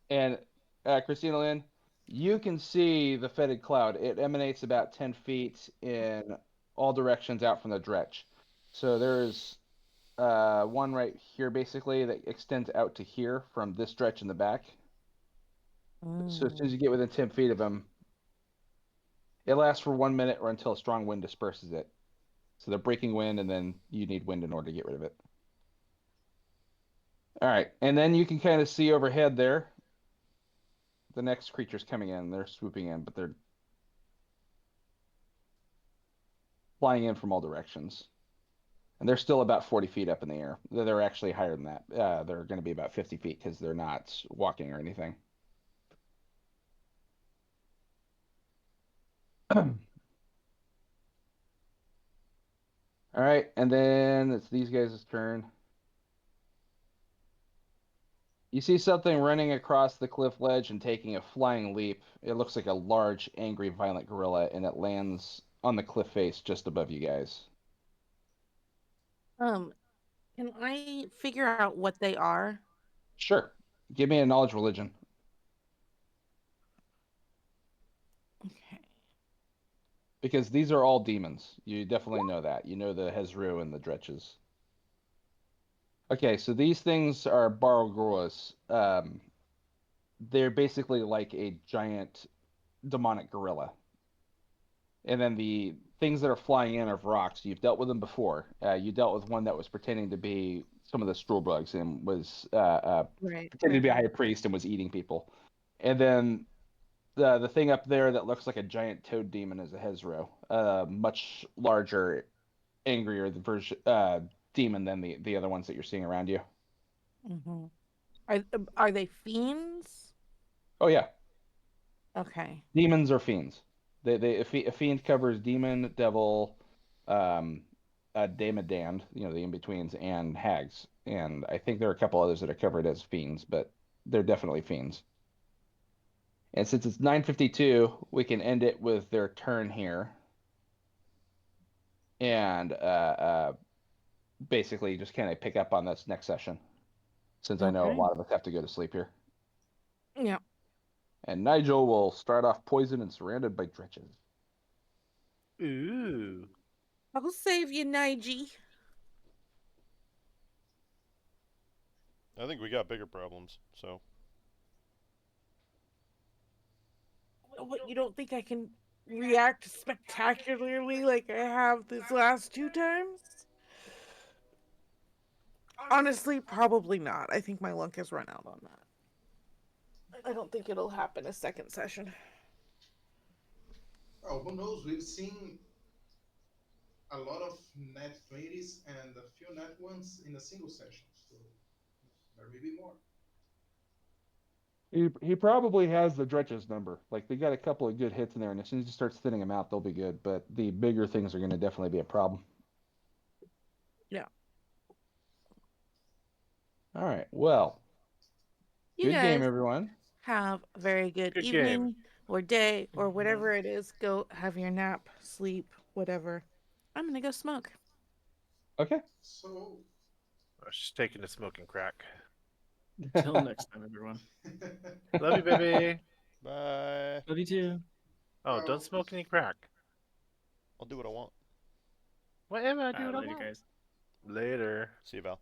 And Christina Lynn, you can see the fetid cloud. It emanates about 10 feet in all directions out from the dretch. So there's one right here, basically, that extends out to here from this stretch in the back. So as soon as you get within 10 feet of him, it lasts for 1 minute or until a strong wind disperses it. So they're breaking wind, and then you need wind in order to get rid of it. All right, and then you can kind of see overhead there. The next creature's coming in. They're swooping in, but they're flying in from all directions. And they're still about 40 feet up in the air. They're actually higher than that. They're going to be about 50 feet because they're not walking or anything. All right, and then it's these guys' turn. You see something running across the cliff ledge and taking a flying leap. It looks like a large, angry, violent gorilla, and it lands on the cliff face just above you guys. Can I figure out what they are? Sure. Give me a knowledge religion. Okay. Because these are all demons. You definitely know that. You know the Hezru and the Dretches. Okay, so these things are Barogruas. They're basically like a giant demonic gorilla. And then the things that are flying in are rocks. You've dealt with them before. You dealt with one that was pretending to be some of the Strullbugs and was Right. pretending to be a high priest and was eating people. And then The thing up there that looks like a giant toad demon is a Hezro. Much larger, angrier version demon than the other ones that you're seeing around you. Mm-hmm. Are they fiends? Oh yeah, Okay. demons are fiends. A fiend covers demon, devil, um, damned, the in betweens, and hags. And I think there are a couple others that are covered as fiends, but they're definitely fiends. And since it's 9:52, we can end it with their turn here, and basically just kind of pick up on this next session, since I know a Okay. lot of us have to go to sleep here. Yeah. And Nigel will start off poisoned and surrounded by dretches. Ooh. I'll save you, Nige. I think we got bigger problems. So What, you don't think I can react spectacularly like I have these last 2 times? Honestly, probably not. I think my luck has run out on that. I don't think it'll happen a second session. Oh, who knows? We've seen a lot of net 20s and a few net ones in a single session. So there may be more. He probably has the dretches number. Like they got a couple of good hits in there, and as soon as he starts thinning them out, they'll be good. But the bigger things are going to definitely be a problem. Yeah. All right. Well, You good game, guys everyone. have a very good Good evening game. or day or whatever it is. Go have your nap, sleep, whatever. I'm gonna go smoke. Okay. So, I was just taking a smoking crack. Till next time, everyone. Love you, baby. bye. Love you too. Oh, well, don't smoke any crack. I'll do what I want. Whatever, I do All right, what I later, want. guys. Later. See you, Val.